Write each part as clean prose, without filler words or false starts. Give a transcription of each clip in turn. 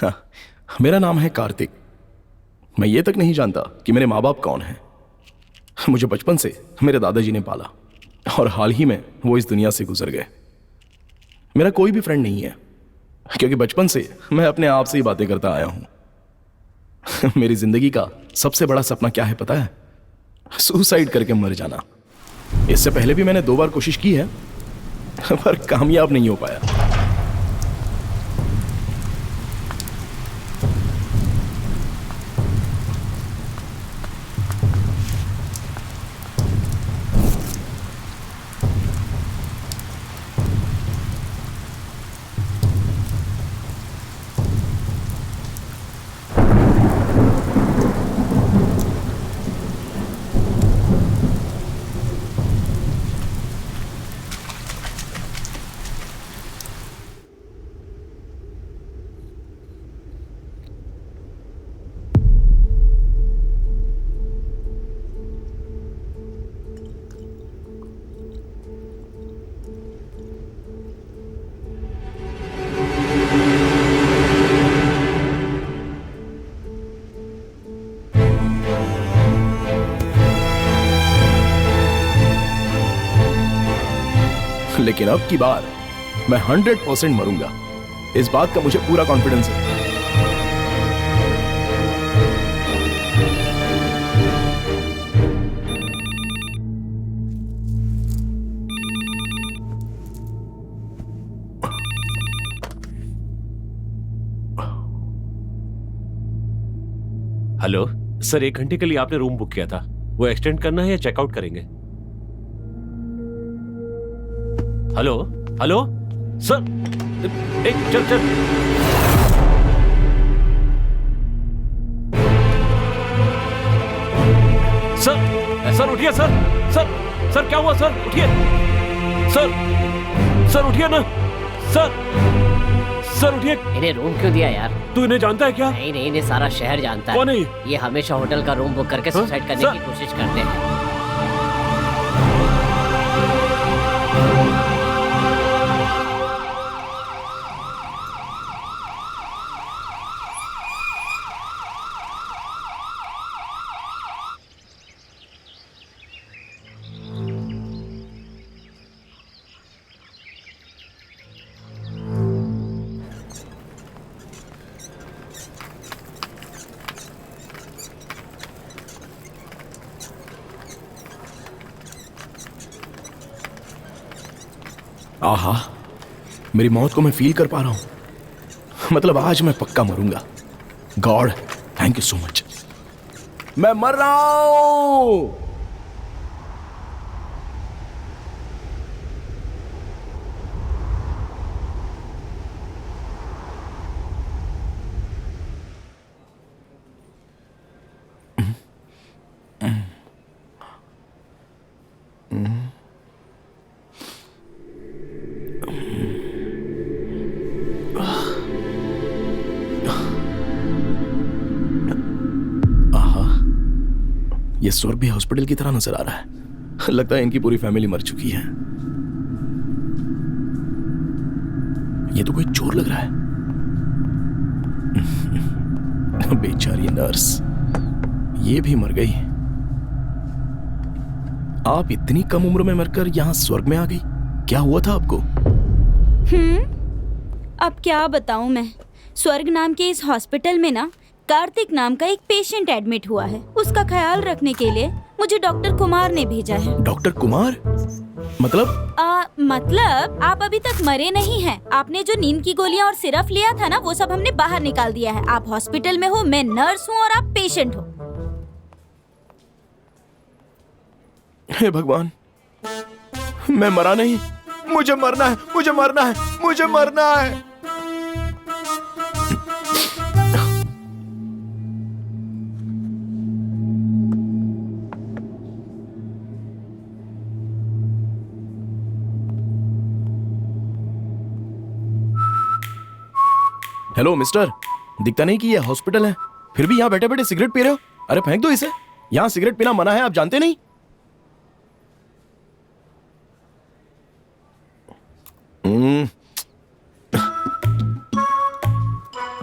हाँ, मेरा नाम है कार्तिक। मैं ये तक नहीं जानता कि मेरे माँ बाप कौन हैं। मुझे बचपन से मेरे दादाजी ने पाला और हाल ही में वो इस दुनिया से गुजर गए। मेरा कोई भी फ्रेंड नहीं है क्योंकि बचपन से मैं अपने आप से ही बातें करता आया हूं। मेरी जिंदगी का सबसे बड़ा सपना क्या है पता है? सुसाइड करके मर जाना। इससे पहले भी मैंने 2 बार कोशिश की है पर कामयाब नहीं हो पाया। लेकिन अब की बार मैं 100% मरूंगा। इस बात का मुझे पूरा कॉन्फिडेंस है। हेलो सर, 1 घंटे के लिए आपने रूम बुक किया था, वो एक्सटेंड करना है या चेकआउट करेंगे? हेलो हेलो सर, चल चल। सर सर उठिए सर। सर क्या हुआ सर? उठिए सर उठिए ना सर उठिए। इन्हें रूम क्यों दिया यार? तू इन्हें जानता है क्या? नहीं, इन्हें सारा शहर जानता है। कौन है ये हमेशा होटल का रूम बुक करके सुसाइड करने की कोशिश करते हैं। आहा, मेरी मौत को मैं फील कर पा रहा हूं। मतलब आज मैं पक्का मरूंगा। God thank you so much. मैं मर रहा हूं। ये स्वर्ग भी हॉस्पिटल की तरह नजर आ रहा है। लगता है इनकी पूरी फैमिली मर चुकी है। ये तो कोई चोर लग रहा है। बेचारी नर्स, ये भी मर गई। आप इतनी कम उम्र में मरकर यहां स्वर्ग में आ गई। क्या हुआ था आपको? अब क्या बताऊं मैं। स्वर्ग नाम के इस हॉस्पिटल में ना कार्तिक नाम का एक पेशेंट एडमिट हुआ है। उसका ख्याल रखने के लिए मुझे डॉक्टर कुमार ने भेजा है। डॉक्टर कुमार? मतलब? मतलब आप अभी तक मरे नहीं हैं। आपने जो नींद की गोलियां और सिरप लिया था ना, वो सब हमने बाहर निकाल दिया है। आप हॉस्पिटल में हो, मैं नर्स हूँ और आप पेशेंट हो। हे भगवान, मैं मरा नहीं। मुझे मरना है, मुझे मरना है, मुझे मरना है। हेलो मिस्टर, दिखता नहीं कि ये हॉस्पिटल है, फिर भी यहाँ बैठे बैठे सिगरेट पी रहे हो। अरे फेंक दो इसे। यहाँ सिगरेट पीना मना है, आप जानते नहीं?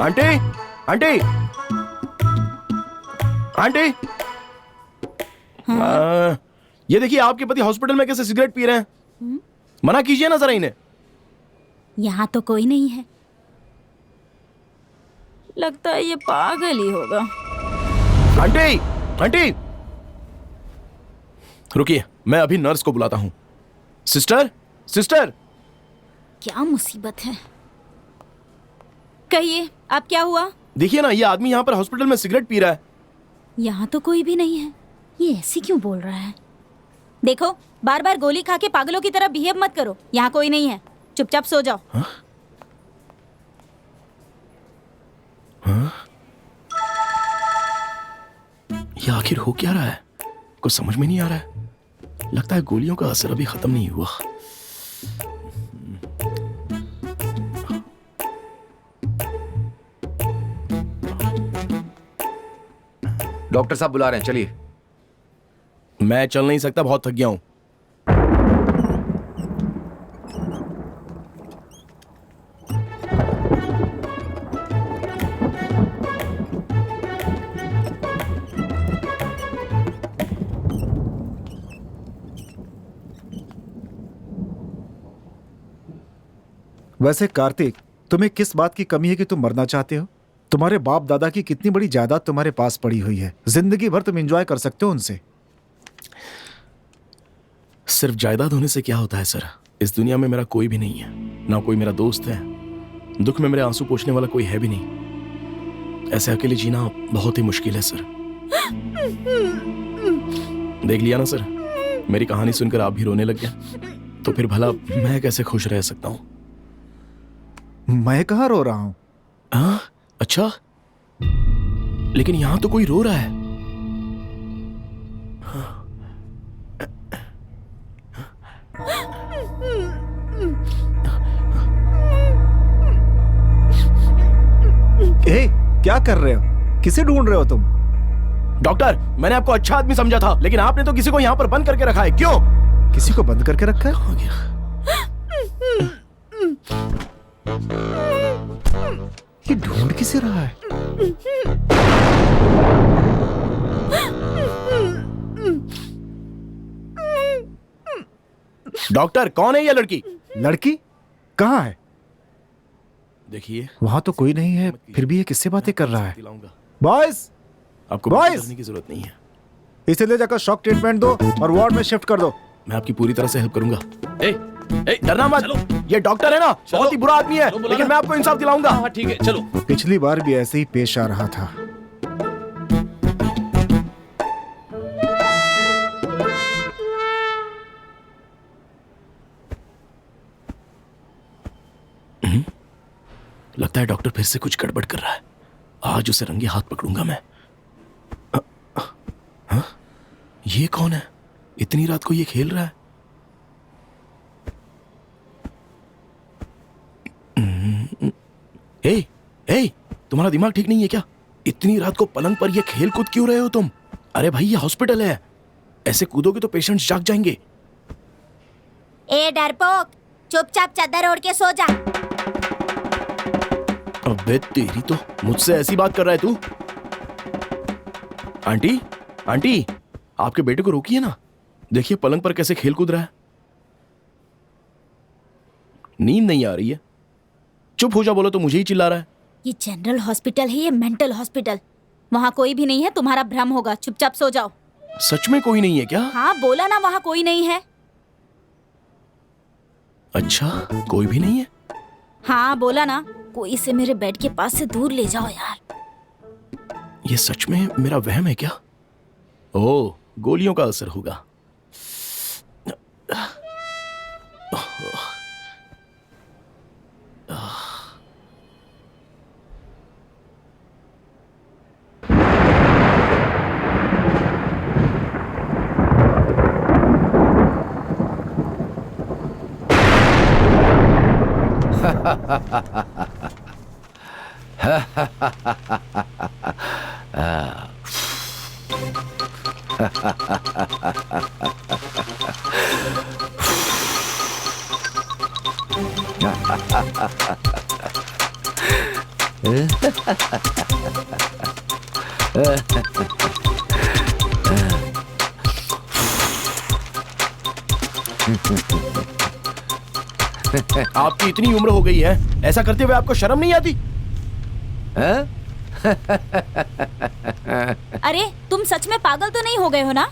Aunty, aunty, aunty. ये देखिए आपके पति हॉस्पिटल में कैसे सिगरेट पी रहे हैं। मना कीजिए ना जरा इन्हें। यहाँ तो कोई नहीं है, लगता है ये पागल ही होगा। आंटी, आंटी, रुकिए, मैं अभी नर्स को बुलाता हूं। Sister, sister. क्या मुसीबत है, कहिए आप, क्या हुआ? देखिए ना, ये आदमी यहाँ पर हॉस्पिटल में सिगरेट पी रहा है। यहाँ तो कोई भी नहीं है, ये ऐसे क्यों बोल रहा है? देखो, बार बार गोली खा के पागलों की तरह बिहेव मत करो। यहाँ कोई नहीं है, चुपचाप सो जाओ। हाँ? हाँ? ये आखिर हो क्या रहा है? कुछ समझ में नहीं आ रहा है। लगता है गोलियों का असर अभी खत्म नहीं हुआ। डॉक्टर साहब बुला रहे हैं, चलिए। मैं चल नहीं सकता, बहुत थक गया हूं। वैसे कार्तिक, तुम्हें किस बात की कमी है कि तुम मरना चाहते हो? तुम्हारे बाप दादा की कितनी बड़ी जायदाद तुम्हारे पास पड़ी हुई है, जिंदगी भर तुम एंजॉय कर सकते हो उनसे। सिर्फ जायदाद होने से क्या होता है सर? इस दुनिया में मेरा कोई भी नहीं है, ना कोई मेरा दोस्त है, दुख में मेरे आंसू पोंछने वाला कोई है भी नहीं। ऐसे अकेले जीना बहुत ही मुश्किल है सर। देख लिया ना सर, मेरी कहानी सुनकर आप भी रोने लग गए, तो फिर भला मैं कैसे खुश रह सकता हूं? मैं कहाँ रो रहा हूं? हाँ, अच्छा, लेकिन यहां तो कोई रो रहा है। ए, क्या कर रहे हो? किसे ढूंढ रहे हो तुम? डॉक्टर, मैंने आपको अच्छा आदमी समझा था, लेकिन आपने तो किसी को यहाँ पर बंद करके रखा है। क्यों? किसी को बंद करके रखा है? कहाँ गया? ये ढूंढ किसे रहा है? डॉक्टर, कौन है ये लड़की? लड़की कहाँ है? देखिए, वहां तो कोई नहीं है, फिर भी ये किससे बातें कर रहा है? दिलाऊंगा। बॉयज, आपको Boys! बात करने की जरूरत नहीं है। इसे ले जाकर शॉक ट्रीटमेंट दो और वार्ड में शिफ्ट कर दो। मैं आपकी पूरी तरह से हेल्प करूंगा। ए, डरना मत, ये डॉक्टर है ना, बहुत ही बुरा आदमी है, लेकिन मैं आपको इंसाफ दिलाऊंगा। हाँ ठीक है, चलो। पिछली बार भी ऐसे ही पेश आ रहा था। लगता है डॉक्टर फिर से कुछ गड़बड़ कर रहा है। आज उसे रंगे हाथ पकड़ूंगा मैं। हाँ? ये कौन है? इतनी रात को ये खेल रहा है। ए, ए, तुम्हारा दिमाग ठीक नहीं है क्या? इतनी रात को पलंग पर ये खेल कूद क्यों रहे हो तुम? अरे भाई, ये हॉस्पिटल है, ऐसे कूदोगे तो पेशेंट्स जाग जाएंगे। ए डरपोक, चुपचाप चादर ओढ़ के सो जा। अबे तेरी तो, मुझसे ऐसी बात कर रहा है तू? आंटी, आंटी, आपके बेटे को रोकिए ना, देखिए पलंग पर कैसे खेल कूद रहा है। नींद नहीं आ रही है? चुप हो जा, बोलो तो मुझे ही चिल्ला रहा है। ये जनरल हॉस्पिटल है, ये मेंटल हॉस्पिटल। वहाँ कोई भी नहीं है, तुम्हारा भ्रम होगा। चुपचाप सो जाओ। सच में कोई नहीं है क्या? हाँ बोला ना, वहाँ कोई नहीं है। अच्छा, कोई भी नहीं है? हाँ बोला ना, कोई इसे मेरे बेड के पास से दूर ले जाओ यार। ये सच में मेरा वहम है क्या? ओह, गोलियों का असर होगा। आपकी इतनी उम्र हो गई है, ऐसा करते हुए आपको शर्म नहीं आती? हैं? अरे तुम सच में पागल तो नहीं हो गए हो ना?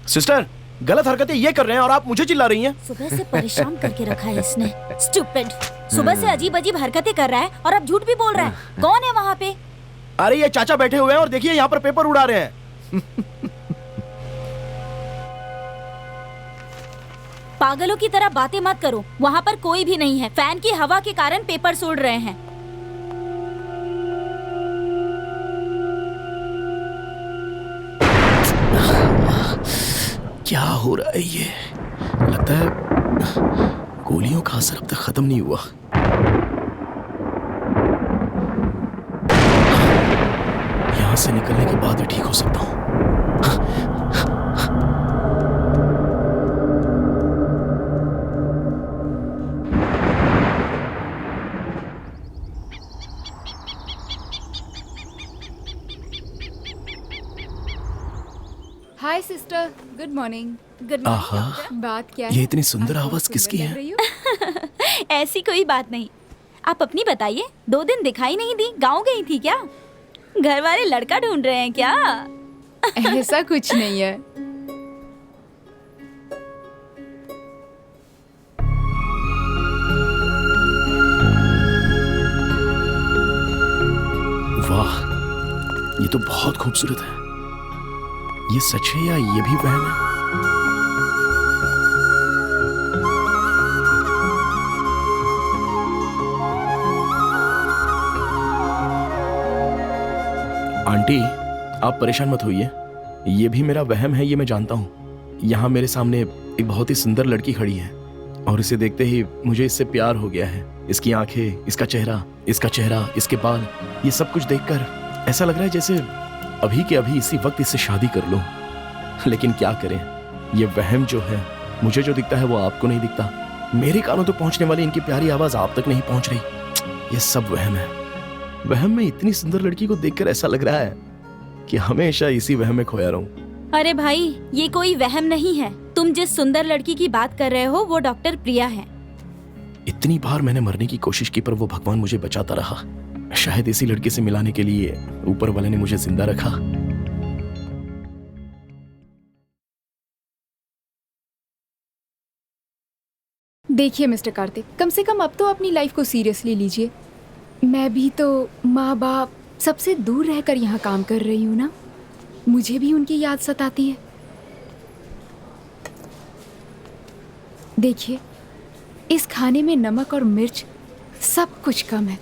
सिस्टर, गलत हरकतें ये कर रहे हैं और आप मुझे चिल्ला रही हैं। सुबह से परेशान करके रखा है इसने। स्टूपिड। सुबह से अजीब अजीब हरकतें कर रहा है और अब झूठ भी बोल रहा है। कौन है वहाँ पे? अरे ये चाचा बैठे हुए हैं और देखिए यहाँ पर पेपर उड़ा रहे हैं। पागलों की तरह बातें मत करो। वहाँ पर कोई भी नहीं है। फैन की हवा के कारण पेपर उड़ रहे हैं। क्या हो रहा है ये? लगता है गोलियों का असर अब तक खत्म नहीं हुआ। यहां से निकलने के बाद ही ठीक हो सकता हूं। हाय सिस्टर, गुड मॉर्निंग। गुड आहा, बात क्या है? ये इतनी सुंदर आप आवाज बहुत किसकी सुंदर है? लग रही हो। ऐसी कोई बात नहीं। आप अपनी बताइए। 2 दिन दिखाई नहीं दी। गाँव गई थी क्या? घर वाले लड़का ढूंढ रहे हैं क्या? ऐसा कुछ नहीं है। वाह, ये तो बहुत खूबसूरत है। ये सच है या ये भी वहम है? आंटी, आप परेशान मत होइए। ये भी मेरा वहम है, ये मैं जानता हूँ। यहाँ मेरे सामने एक बहुत ही सुंदर लड़की खड़ी है और इसे देखते ही मुझे इससे प्यार हो गया है। इसकी आंखें, इसका चेहरा, इसके बाल, ये सब कुछ देखकर ऐसा लग रहा है जैसे अभी के अभी इसी वक्त इससे शादी कर लूं। लेकिन क्या करें, ये वहम जो है, मुझे जो दिखता है वो आपको नहीं दिखता। मेरे कानों तक पहुंचने वाली इनकी प्यारी आवाज आप तक नहीं पहुंच रही। ये सब वहम है। वहम में इतनी सुंदर लड़की को देखकर ऐसा लग रहा है कि हमेशा इसी वहम में खोया रहूं। अरे भाई, ये कोई वहम नहीं है। तुम जिस सुंदर लड़की की बात कर रहे हो वो डॉक्टर प्रिया है। इतनी बार मैंने मरने की कोशिश की पर वो भगवान मुझे बचाता रहा। शायद इसी लड़के से मिलाने के लिए ऊपर वाले ने मुझे जिंदा रखा। देखिए मिस्टर कार्तिक, कम से कम अब तो अपनी लाइफ को सीरियसली लीजिए। मैं भी तो माँ बाप सबसे दूर रहकर यहाँ काम कर रही हूँ ना। मुझे भी उनकी याद सताती है। देखिए, इस खाने में नमक और मिर्च सब कुछ कम है।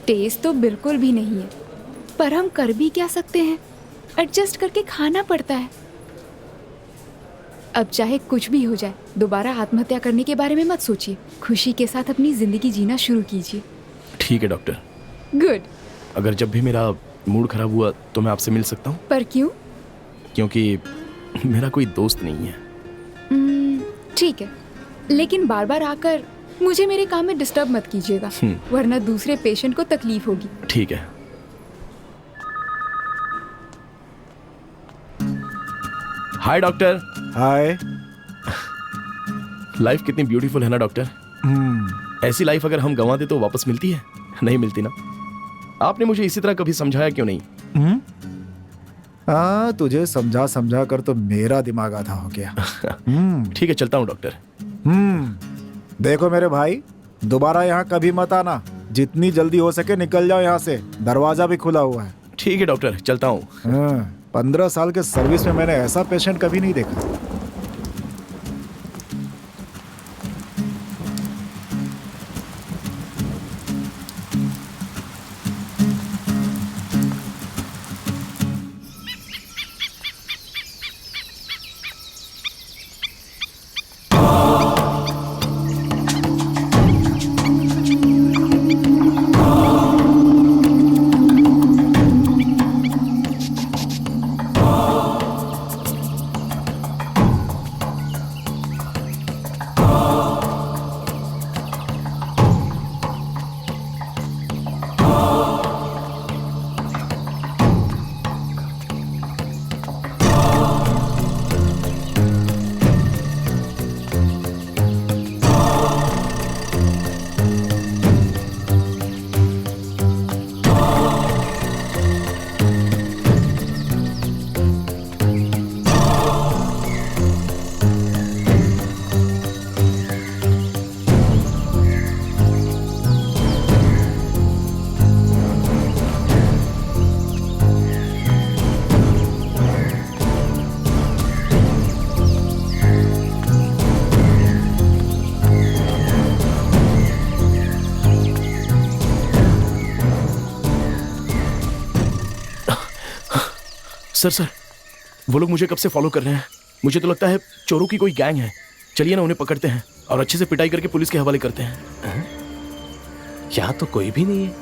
टेस्ट तो बिल्कुल भी नहीं है, पर हम कर भी क्या सकते हैं, एडजस्ट करके खाना पड़ता है। अब चाहे कुछ भी हो जाए, दोबारा आत्महत्या करने के बारे में मत सोचिए। खुशी के साथ अपनी जिंदगी जीना शुरू कीजिए। ठीक है डॉक्टर। गुड। अगर जब भी मेरा मूड खराब हुआ तो मैं आपसे मिल सकता हूँ? पर क्यों? क्योंकि मेरा कोई दोस्त नहीं है। ठीक है, लेकिन बार बार आकर मुझे मेरे काम में डिस्टर्ब मत कीजिएगा, वरना दूसरे पेशेंट को तकलीफ होगी। ठीक है। Hi doctor. हाय। लाइफ कितनी ब्यूटीफुल है ना डॉक्टर। ऐसी लाइफ अगर हम गंवा दे तो वापस मिलती है? नहीं मिलती ना। आपने मुझे इसी तरह कभी समझाया क्यों नहीं? हाँ, तुझे समझा समझा कर तो मेरा दिमाग आधा हो गया। ठीक है, चलता हूँ डॉक्टर। देखो मेरे भाई, दोबारा यहाँ कभी मत आना। जितनी जल्दी हो सके निकल जाओ यहाँ से। दरवाजा भी खुला हुआ है। ठीक है डॉक्टर, चलता हूँ। 15 साल के सर्विस में मैंने ऐसा पेशेंट कभी नहीं देखा। सर वो लोग मुझे कब से फॉलो कर रहे हैं। मुझे तो लगता है चोरों की कोई गैंग है। चलिए ना, उन्हें पकड़ते हैं और अच्छे से पिटाई करके पुलिस के हवाले करते हैं। यहाँ तो कोई भी नहीं है।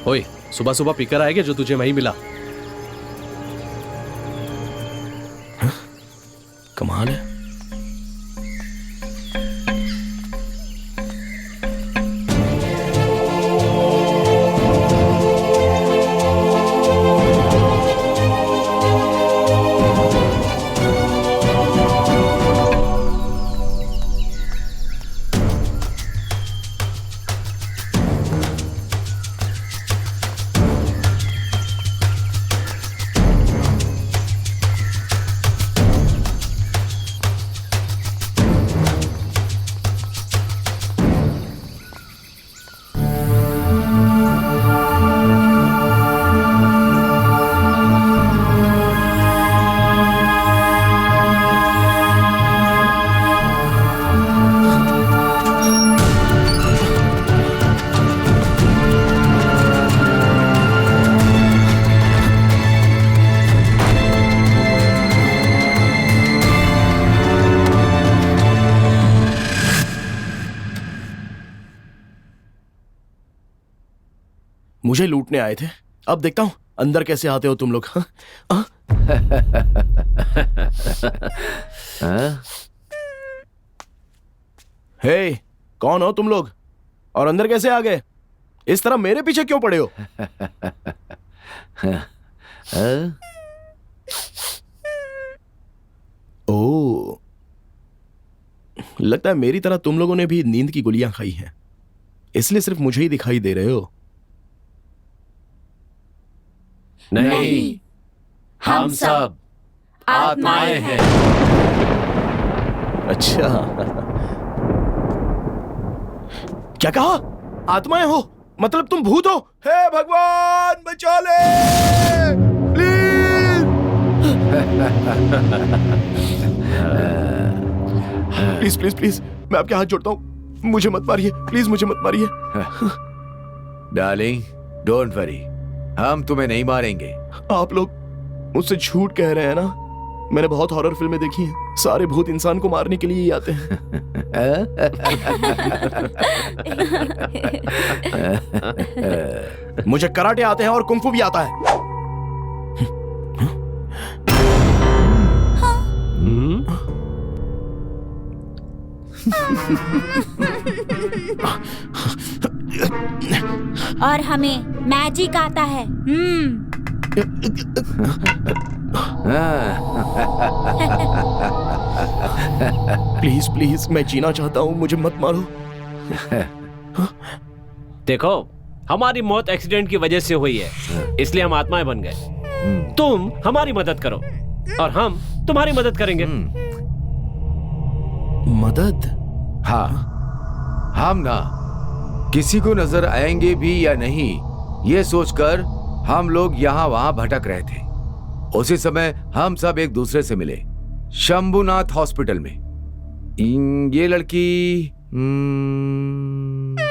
ओए, सुबह सुबह पिकर आएगा जो तुझे वहीं मिला। कमाल है। मुझे लूटने आए थे, अब देखता हूं अंदर कैसे आते हो तुम लोग। हाँ? हे, कौन हो तुम लोग और अंदर कैसे आ गए? इस तरह मेरे पीछे क्यों पड़े हो? ओ, लगता है मेरी तरह तुम लोगों ने भी नींद की गोलियां खाई हैं, इसलिए सिर्फ मुझे ही दिखाई दे रहे हो। नहीं, हम सब आत्माएं हैं। अच्छा, क्या कहा? आत्माएं हो? मतलब तुम भूत हो? हे भगवान बचा ले प्लीज। प्लीज प्लीज प्लीज, मैं आपके हाथ जोड़ता हूं, मुझे मत मारिए प्लीज, मुझे मत मारिए। डार्लिंग, डोंट वरी, हम तुम्हें नहीं मारेंगे। आप लोग मुझसे झूठ कह रहे हैं ना? मैंने बहुत हॉरर फिल्में देखी हैं, सारे भूत इंसान को मारने के लिए ही आते हैं। मुझे कराटे आते हैं और कुंफू भी आता है। और हमें मैजिक आता है। प्लीज प्लीज, मैं जीना चाहता हूं, मुझे मत मारो। देखो, हमारी मौत एक्सीडेंट की वजह से हुई है, इसलिए हम आत्माएं बन गए। तुम हमारी मदद करो और हम तुम्हारी मदद करेंगे। मदद? हाँ, हम ना किसी को नजर आएंगे भी या नहीं, ये सोचकर हम लोग यहाँ वहां भटक रहे थे। उसी समय हम सब एक दूसरे से मिले शंभुनाथ हॉस्पिटल में। ये लड़की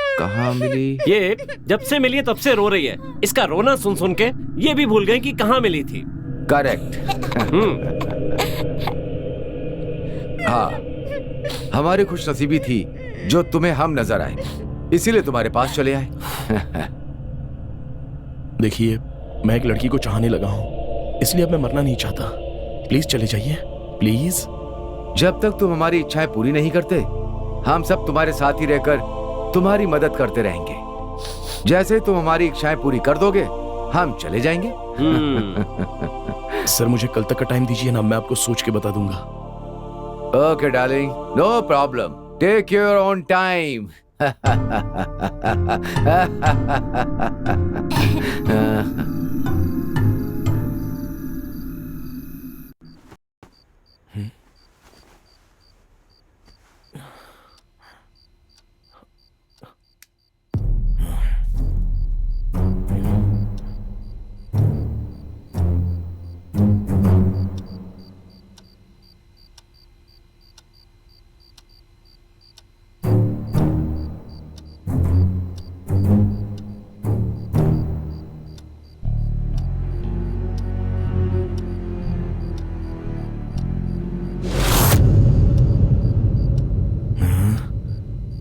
कहाँ मिली? ये जब से मिली है तब से रो रही है। इसका रोना सुन सुन के ये भी भूल गई कि कहाँ मिली थी। करेक्ट। हाँ, हमारी खुशनसीबी थी जो तुम्हें हम नजर आए, इसीलिए तुम्हारे पास चले आए। देखिए, मैं एक लड़की को चाहने लगा हूं, इसलिए अब मैं मरना नहीं चाहता। प्लीज चले जाइए, प्लीज। जब तक तुम हमारी इच्छाएं पूरी नहीं करते, हम सब तुम्हारे साथ ही रहकर तुम्हारी मदद करते रहेंगे। जैसे ही तुम हमारी इच्छाएं पूरी कर दोगे, हम चले जाएंगे। सर, मुझे कल तक का टाइम दीजिए ना, मैं आपको सोच के बता दूंगा। Okay darling, no problem, take your own time.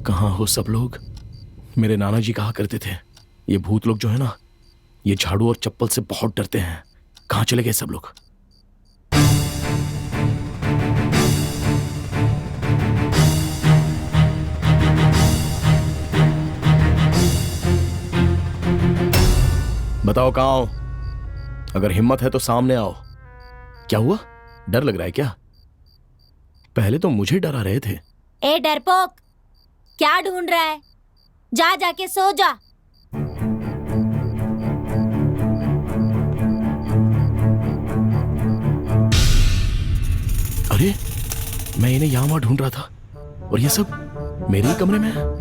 कहाँ हो सब लोग? मेरे नाना जी कहा करते थे, ये भूत लोग जो है ना, ये झाड़ू और चप्पल से बहुत डरते हैं। कहाँ चले गए सब लोग? बताओ कहाँ हो? अगर हिम्मत है तो सामने आओ। क्या हुआ? डर लग रहा है क्या? पहले तो मुझे डरा रहे थे। ए डरपोक, क्या ढूंढ रहा है? जा जाके सो जा। अरे, मैं इन्हें यहां वहां ढूंढ रहा था और ये सब मेरे ही कमरे में है।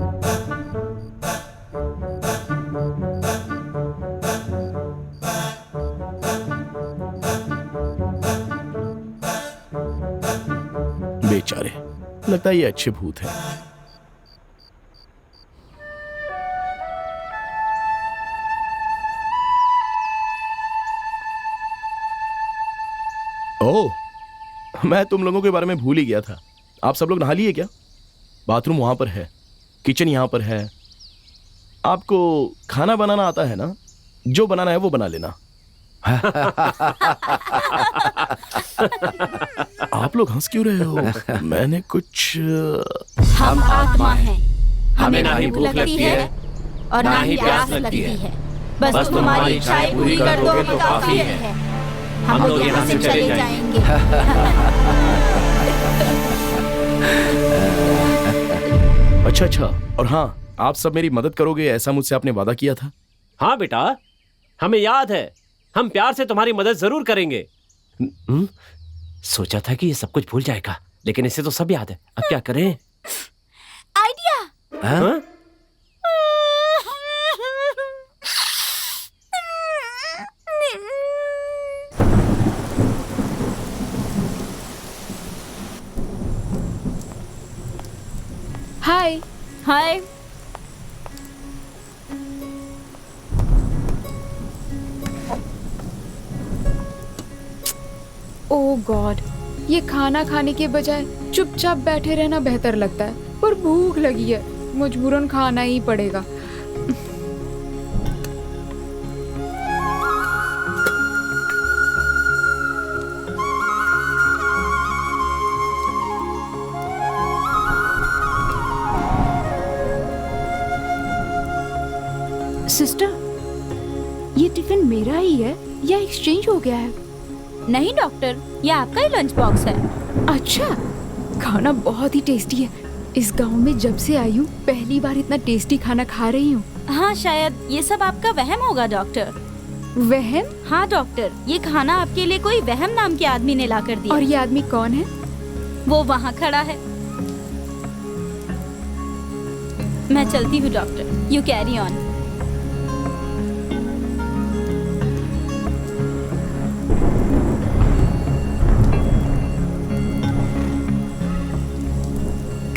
बेचारे, लगता है ये अच्छे भूत हैं। ओह, मैं तुम लोगों के बारे में भूल ही गया था। आप सब लोग नहा लिए क्या? बाथरूम वहां पर है, किचन यहां पर है। आपको खाना बनाना आता है ना? जो बनाना है वो बना लेना। आप लोग हंस क्यों रहे हो? मैंने कुछ हम आत्मा हैं। हमें ना ही भूख लगती है और ना ही प्यास लगती है। बस तुम्हारी इच्छाएं पूरी कर दो तो काफी है। हम लोग यहाँ से चले जाएंगे। अच्छा, और हाँ, आप सब मेरी मदद करोगे, ऐसा मुझसे आपने वादा किया था। हाँ बेटा, हमें याद है। हम प्यार से तुम्हारी मदद जरूर करेंगे। सोचा था कि ये सब कुछ भूल जाएगा, लेकिन इसे तो सब याद है। अब क्या करें? आइडिया। हाँ? हाय। हाय। ओह गॉड, ये खाना खाने के बजाय चुपचाप बैठे रहना बेहतर लगता है, पर भूख लगी है, मजबूरन खाना ही पड़ेगा। सिस्टर, ये टिफिन मेरा ही है या एक्सचेंज हो गया है? नहीं डॉक्टर, ये आपका ही लंच बॉक्स है। अच्छा, खाना बहुत ही टेस्टी है। इस गांव में जब से आई हूँ पहली बार इतना टेस्टी खाना खा रही हूँ। हाँ, शायद ये सब आपका वहम होगा डॉक्टर। वहम? हाँ डॉक्टर, ये खाना आपके लिए कोई वहम नाम के आदमी ने ला कर दिया। और ये आदमी कौन है? वो वहाँ खड़ा है। मैं चलती हूँ डॉक्टर, यू कैरी ऑन।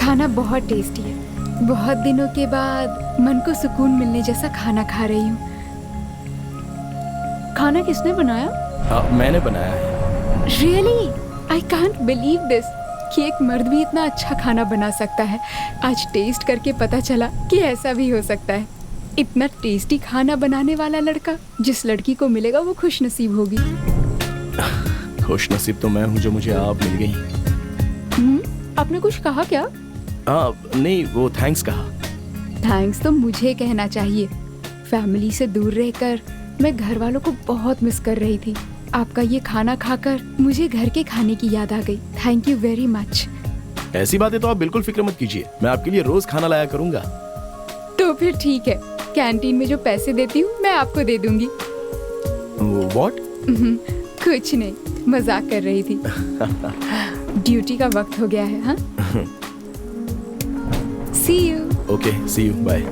खाना बहुत टेस्टी है। बहुत दिनों के बाद मन को सुकून मिलने जैसा खाना खा रही हूँ। खाना किसने बनाया? मैंने बनाया है। Really? I can't believe this कि एक मर्द भी इतना अच्छा खाना बना सकता है। आज टेस्ट करके पता चला कि ऐसा भी हो सकता है। इतना टेस्टी खाना बनाने वाला लड़का जिस लड़की को मिलेगा वो खुश नसीब होगी। खुश नसीब तो मैं हूँ जो मुझे आप मिल गई। आपने कुछ कहा क्या? नहीं, वो थैंक्स कहा। थैंक्स तो मुझे कहना चाहिए। फैमिली से दूर रहकर मैं घर वालों को बहुत मिस कर रही थी। आपका ये खाना खाकर मुझे घर के खाने की याद आ गई। Thank you very much. ऐसी बातें तो आप बिल्कुल फिक्र मत कीजिए, मैं आपके लिए रोज खाना लाया करूंगा। तो फिर ठीक है, कैंटीन में जो पैसे देती हूँ मैं आपको दे दूंगी। व्हाट? कुछ नहीं, मजाक कर रही थी। ड्यूटी का वक्त हो गया है। हाँ, see you. Okay, see you, bye.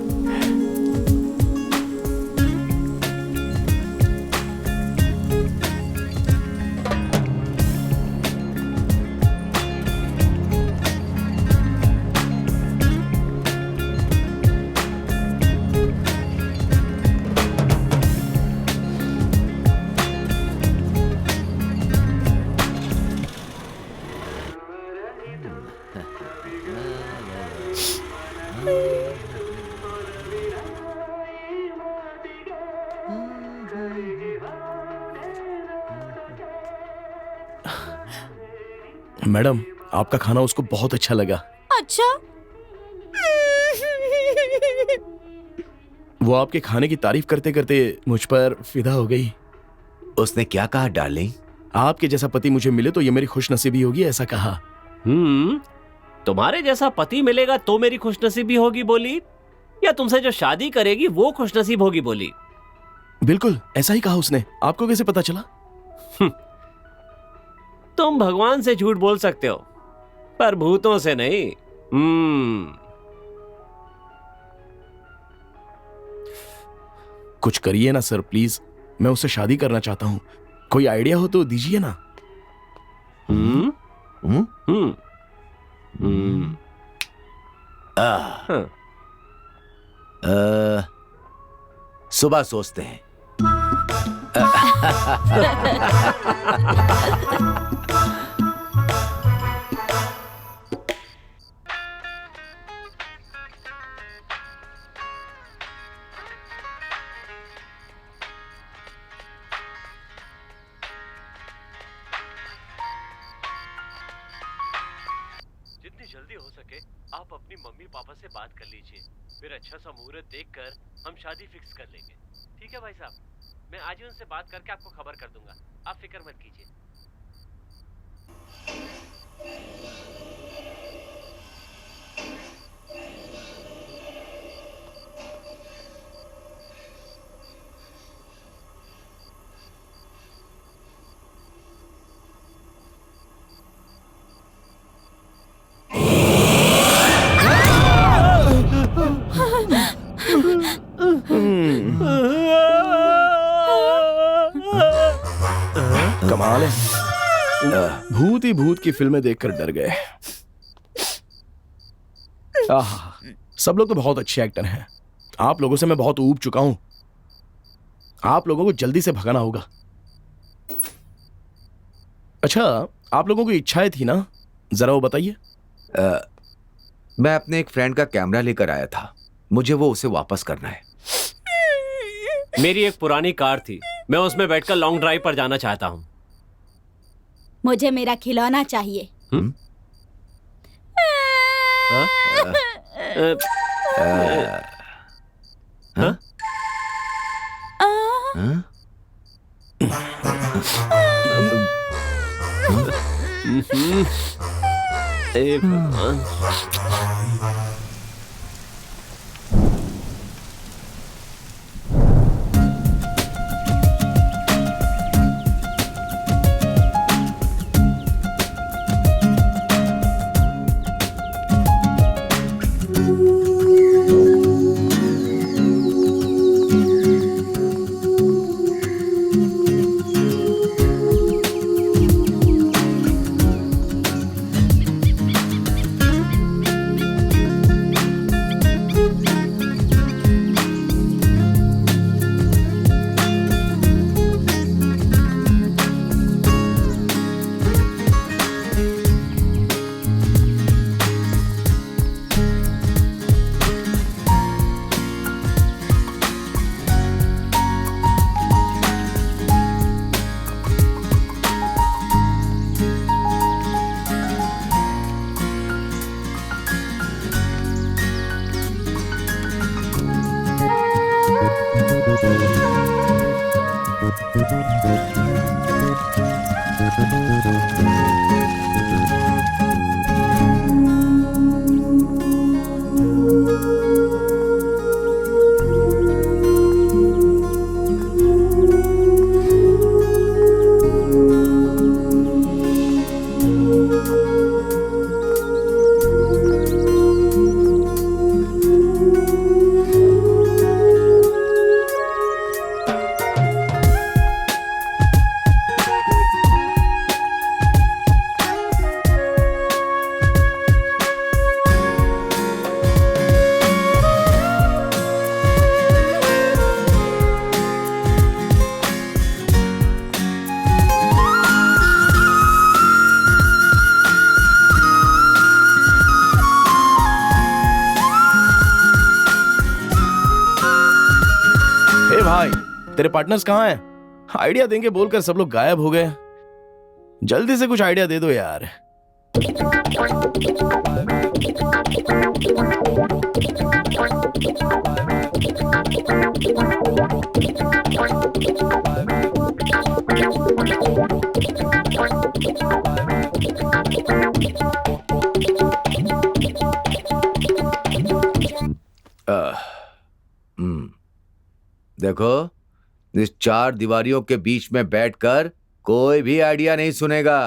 Madam, आपका खाना उसको बहुत अच्छा लगा। अच्छा। वो आपके खाने की तारीफ करते करते मुझ पर फिदा हो गई। उसने क्या कहा डार्लिंग? आपके जैसा पति मुझे मिले तो ये मेरी खुशनसीबी होगी, ऐसा कहा। तुम्हारे जैसा पति मिलेगा तो मेरी खुशनसीबी होगी बोली, या तुमसे जो शादी करेगी वो खुशनसीब होगी बोली? बिल्कुल ऐसा ही कहा उसने। आपको कैसे पता चला? तुम भगवान से झूठ बोल सकते हो पर भूतों से नहीं। कुछ करिए ना सर प्लीज, मैं उससे शादी करना चाहता हूँ। कोई आइडिया हो तो दीजिए ना। सुबह सोचते हैं। जितनी जल्दी हो सके आप अपनी मम्मी पापा से बात कर लीजिए, फिर अच्छा सा मुहूर्त देखकर हम शादी फिक्स कर लेंगे। ठीक है भाई साहब, मैं आज ही उनसे बात करके आपको खबर कर दूंगा, आप फिक्र मत कीजिए। कमाल है, भूत ही भूत की फिल्में देखकर डर गए। सब लोग तो बहुत अच्छे एक्टर हैं। आप लोगों से मैं बहुत ऊब चुका हूं। आप लोगों को जल्दी से भगाना होगा। अच्छा, आप लोगों की इच्छाएं थी ना, जरा वो बताइए। मैं अपने एक फ्रेंड का कैमरा लेकर आया था, मुझे वो उसे वापस करना है। मेरी एक पुरानी कार थी, मैं उसमें बैठकर लॉन्ग ड्राइव पर जाना चाहता हूँ। मुझे मेरा खिलौना चाहिए। तेरे पार्टनर्स कहाँ हैं? आइडिया देंगे बोलकर सब लोग गायब हो गए। जल्दी से कुछ आइडिया दे दो यार। देखो, इस चार दीवारियों के बीच में बैठकर कोई भी आइडिया नहीं सुनेगा।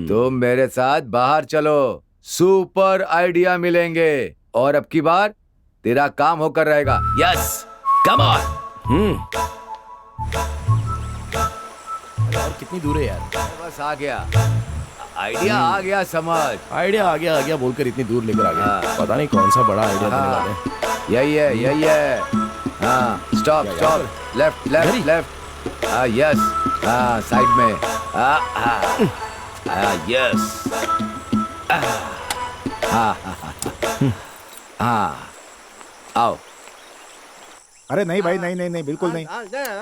तुम मेरे साथ बाहर चलो, सुपर आइडिया मिलेंगे और अब की बार तेरा काम होकर रहेगा। Yes, come on. और कितनी दूर है यार? बस आ गया, आइडिया आ गया, समझ। आइडिया आ गया बोलकर इतनी दूर लेकर आ गया। पता नहीं कौन सा बड़ा आइडिया देने वाले हैं। यही है। हाँ, स्टॉप, लेफ्ट लेफ्ट लेफ्ट। हाँ, यस। हाँ, साइड में। यस। हाँ, आओ। अरे नहीं भाई, नहीं, बिल्कुल नहीं।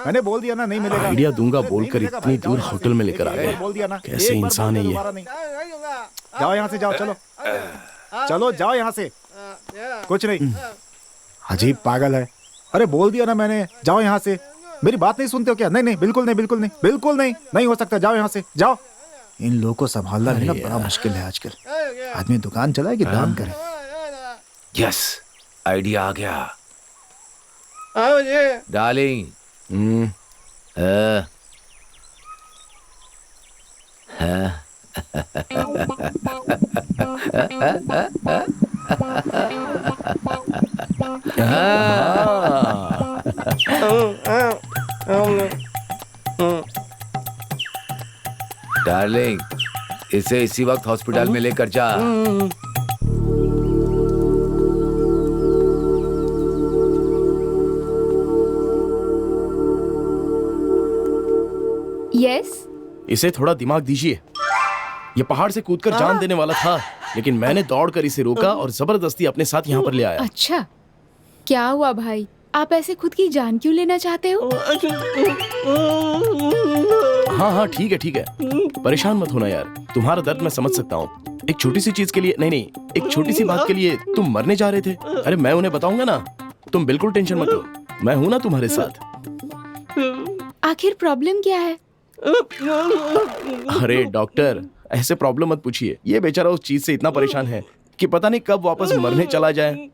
मैंने बोल दिया ना, नहीं मिलेगा। आइडिया दूंगा नहीं बोलकर मिलेगा इतनी भाई, दूर जाओ होटल में लेकर आ एक बार गए। बोल दिया ना। कैसे एक बार इंसान है बोल ये? दिया, दोबारा नहीं। जाओ यहाँ से, जाओ, चलो जाओ यहाँ से। कुछ नहीं, अजीब पागल है। अरे बोल दिया ना मैंने, जाओ यहाँ से। मेरी बात नहीं सुनते हो क्या? नहीं, बिल्कुल नहीं, नहीं हो सकता। जाओ यहाँ से, जाओ। इन लोगों को संभालना भी ना बड़ा मुश्किल है आजकल। आदमी दुकान चलाए कि दान करे। यस, आइडिया आ गया। डार्लिंग। डार्लिंग, इसे इसी वक्त हॉस्पिटल में लेकर जा। यस। इसे थोड़ा दिमाग दीजिए। ये पहाड़ से कूदकर जान देने वाला था, लेकिन मैंने दौड़कर इसे रोका और जबरदस्ती अपने साथ यहाँ पर ले आया। अच्छा, क्या हुआ भाई? आप ऐसे खुद की जान क्यों लेना चाहते हो? हाँ, ठीक है। परेशान मत होना यार, तुम्हारा दर्द मैं समझ सकता हूँ। एक छोटी सी चीज के लिए, नहीं, एक छोटी सी बात के लिए तुम मरने जा रहे थे। अरे मैं उन्हें बताऊंगा ना, तुम बिल्कुल टेंशन मत लो, मैं हूं ना तुम्हारे साथ। आखिर प्रॉब्लम क्या है? अरे डॉक्टर, ऐसे प्रॉब्लम मत पूछिए। ये बेचारा उस चीज से इतना परेशान है कि पता नहीं कब वापस मरने चला जाए।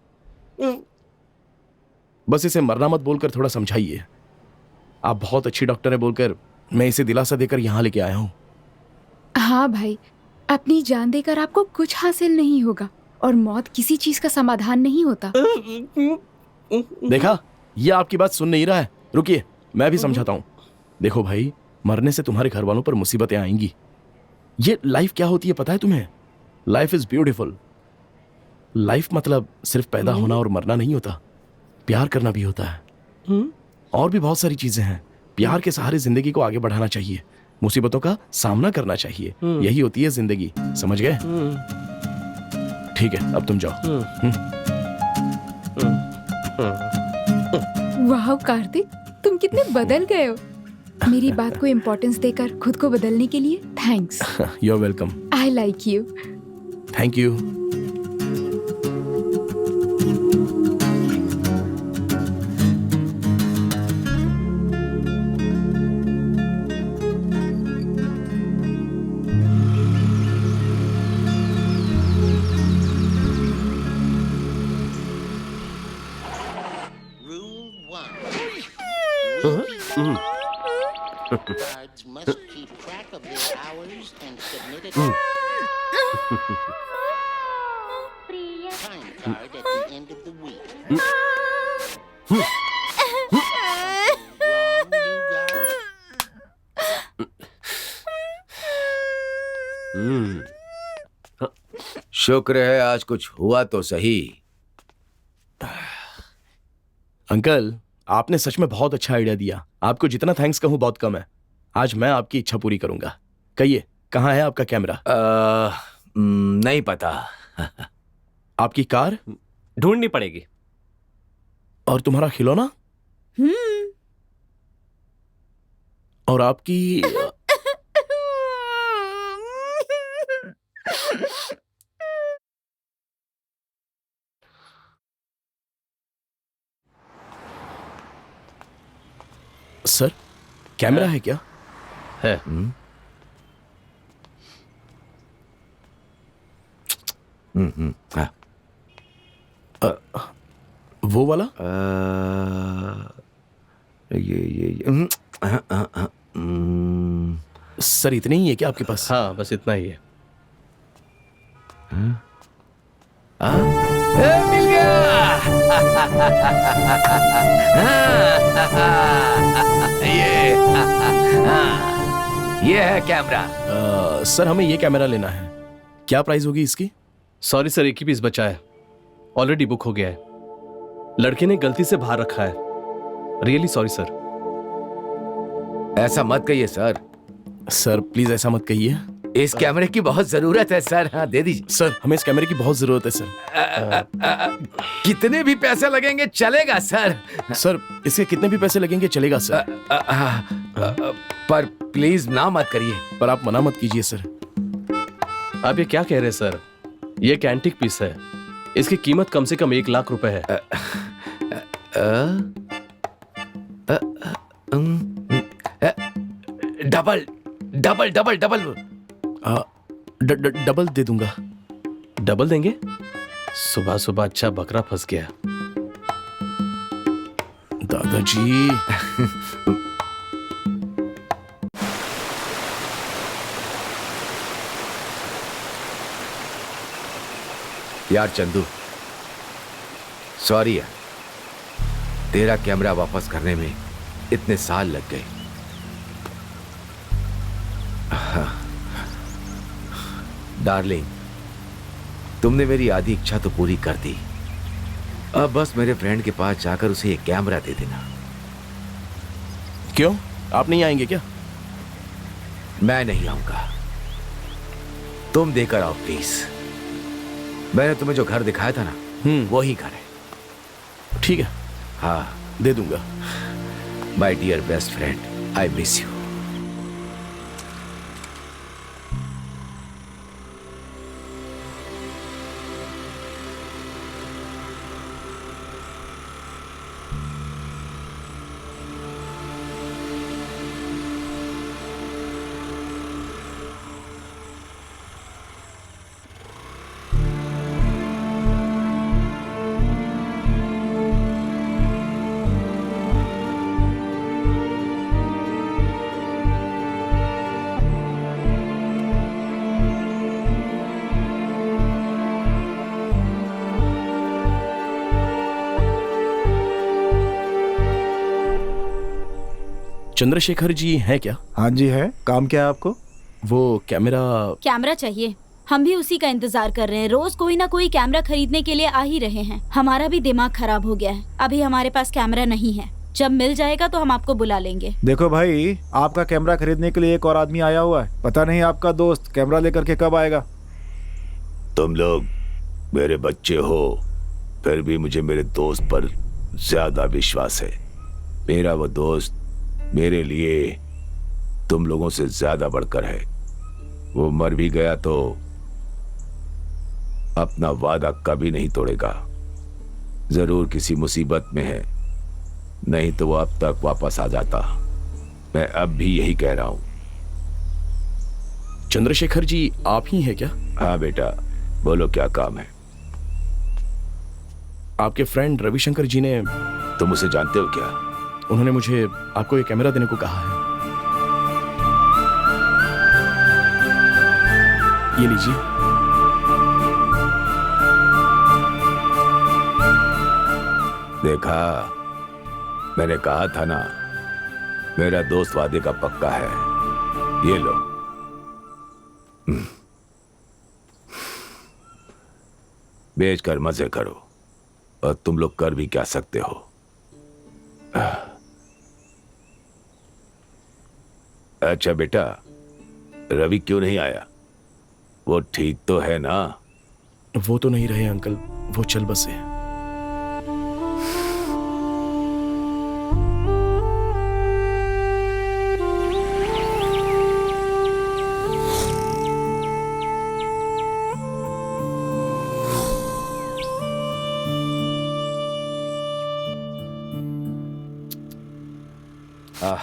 बस इसे मरना मत बोलकर थोड़ा समझाइए। आप बहुत अच्छी डॉक्टर है बोलकर मैं इसे दिलासा देकर यहाँ लेके आया हूँ। हाँ भाई, अपनी जान देकर आपको कुछ हासिल नहीं होगा और मौत किसी चीज का समाधान नहीं होता। देखा, ये आपकी बात सुन नहीं रहा है। रुकिए, मैं भी समझाता हूँ। देखो भाई, मरने से तुम्हारे घर वालों पर मुसीबतें आएंगी। ये लाइफ क्या होती है पता है तुम्हें? Life is beautiful. लाइफ मतलब सिर्फ पैदा होना और मरना नहीं होता, प्यार करना भी होता है। और भी बहुत सारी चीजें हैं। प्यार के सहारे जिंदगी को आगे बढ़ाना चाहिए, मुसीबतों का सामना करना चाहिए। यही होती है जिंदगी, समझ गए? ठीक है, अब तुम जाओ। वाह कार्तिक, तुम कितने बदल गए हो। मेरी बात को इम्पोर्टेंस देकर खुद को बदलने के लिए thanks. You are welcome. I like you. Thank you. Guards must keep track of their hours and submit a time card at the end of the week. Wrong, new guy? शुक्र है आज कुछ हुआ तो सही। अंकल, आपने सच में बहुत अच्छा आइडिया दिया। आपको जितना थैंक्स कहूँ बहुत कम है। आज मैं आपकी इच्छा पूरी करूंगा। कहिए, कहाँ है आपका कैमरा? नहीं पता। आपकी कार? ढूंढनी पड़ेगी। और तुम्हारा खिलौना? और आपकी सर कैमरा है क्या? है। हाँ। वो वाला? सर इतने ही है क्या आपके पास? हाँ बस इतना ही है। मिल गया। ये है कैमरा। सर हमें ये कैमरा लेना है, क्या प्राइस होगी इसकी? सॉरी सर, एक ही पीस बचा है, ऑलरेडी बुक हो गया है। लड़के ने गलती से बाहर रखा है। Really sorry sir. ऐसा मत कहिए सर। सर प्लीज ऐसा मत कहिए। इस कैमरे की बहुत जरूरत है सर। हाँ दे दीजिए। सर हमें इस कैमरे की बहुत जरूरत है सर। कितने भी पैसे लगेंगे चलेगा सर। सर इसके कितने भी पैसे लगेंगे चलेगा सर। पर प्लीज ना मत करिए। पर आप मना मत कीजिए सर। आप ये क्या कह रहे हैं सर? ये एक एंटीक पीस है, इसकी कीमत कम से कम 1 लाख रुपए है। Double double double double double दे दूंगा। डबल देंगे? सुबह सुबह अच्छा बकरा फंस गया। दादाजी यार चंदू, सॉरी यार, तेरा कैमरा वापस करने में इतने साल लग गए। डार्लिंग, तुमने मेरी आधी इच्छा तो पूरी कर दी। अब बस मेरे फ्रेंड के पास जाकर उसे एक कैमरा दे देना। क्यों, आप नहीं आएंगे क्या? मैं नहीं आऊंगा, तुम देकर आओ प्लीज। मैंने तुम्हें जो घर दिखाया था ना, वही घर है। ठीक है, हाँ दे दूंगा। My dear best friend, I miss you. Chandrashekhar ji हैं क्या? हाँ जी है। काम क्या है आपको? वो कैमरा चाहिए। हम भी उसी का इंतजार कर रहे हैं। रोज कोई ना कोई कैमरा खरीदने के लिए आ ही रहे हैं। हमारा भी दिमाग खराब हो गया है। अभी हमारे पास कैमरा नहीं है, जब मिल जाएगा तो हम आपको बुला लेंगे। देखो भाई, आपका कैमरा खरीदने के लिए एक और आदमी आया हुआ है। पता नहीं आपका दोस्त कैमरा लेकर के कब आएगा। तुम लोग मेरे बच्चे हो, फिर भी मुझे मेरे दोस्त पर ज्यादा विश्वास है। मेरा वो दोस्त मेरे लिए तुम लोगों से ज्यादा बढ़कर है। वो मर भी गया तो अपना वादा कभी नहीं तोड़ेगा। जरूर किसी मुसीबत में है, नहीं तो वो अब तक वापस आ जाता। मैं अब भी यही कह रहा हूं। चंद्रशेखर जी आप ही हैं क्या? हाँ बेटा, बोलो क्या काम है? आपके फ्रेंड रविशंकर जी ने, तुम उसे जानते हो क्या? उन्होंने मुझे आपको ये कैमरा देने को कहा है। ये लीजिए। देखा, मैंने कहा था ना, मेरा दोस्त वादे का पक्का है। ये लो। बेचकर मजे करो, और तुम लोग कर भी क्या सकते हो। अच्छा बेटा, रवि क्यों नहीं आया? वो ठीक तो है ना? वो तो नहीं रहे अंकल, वो चल बसे। हाँ?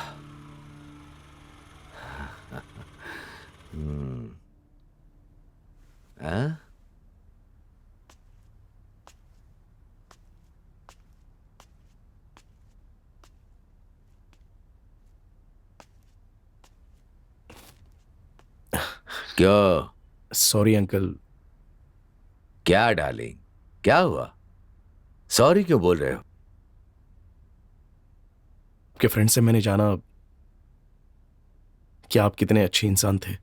क्यों? Sorry uncle. क्या डार्लिंग, क्या हुआ? सॉरी क्यों बोल रहे हो? आपके फ्रेंड से मैंने जाना कि आप कितने अच्छे इंसान थे।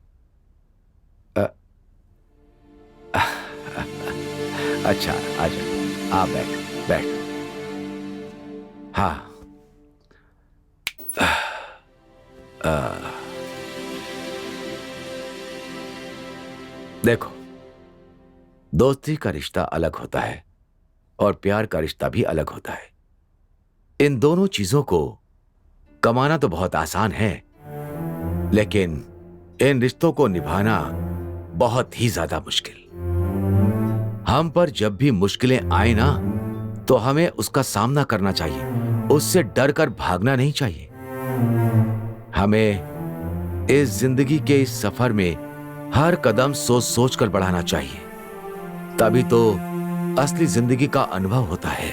अच्छा, आजा, आ बैठ बैठ। हाँ, देखो, दोस्ती का रिश्ता अलग होता है और प्यार का रिश्ता भी अलग होता है। इन दोनों चीजों को कमाना तो बहुत आसान है, लेकिन इन रिश्तों को निभाना बहुत ही ज्यादा मुश्किल। हम पर जब भी मुश्किलें आए ना, तो हमें उसका सामना करना चाहिए, उससे डर कर भागना नहीं चाहिए। हमें इस जिंदगी के इस सफर में हर कदम सोच सोच कर बढ़ाना चाहिए, तभी तो असली जिंदगी का अनुभव होता है।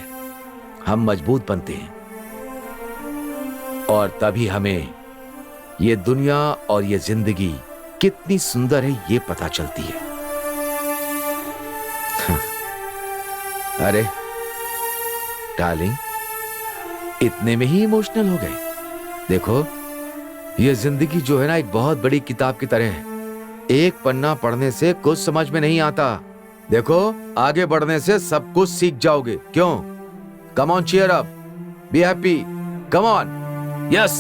हम मजबूत बनते हैं और तभी हमें ये दुनिया और ये जिंदगी कितनी सुंदर है ये पता चलती है। अरे डार्लिंग, इतने में ही इमोशनल हो गए? देखो, ये जिंदगी जो है ना, एक बहुत बड़ी किताब की तरह है। एक पन्ना पढ़ने से कुछ समझ में नहीं आता। देखो, आगे बढ़ने से सब कुछ सीख जाओगे। क्यों? Come on, cheer up, be happy, come on, yes.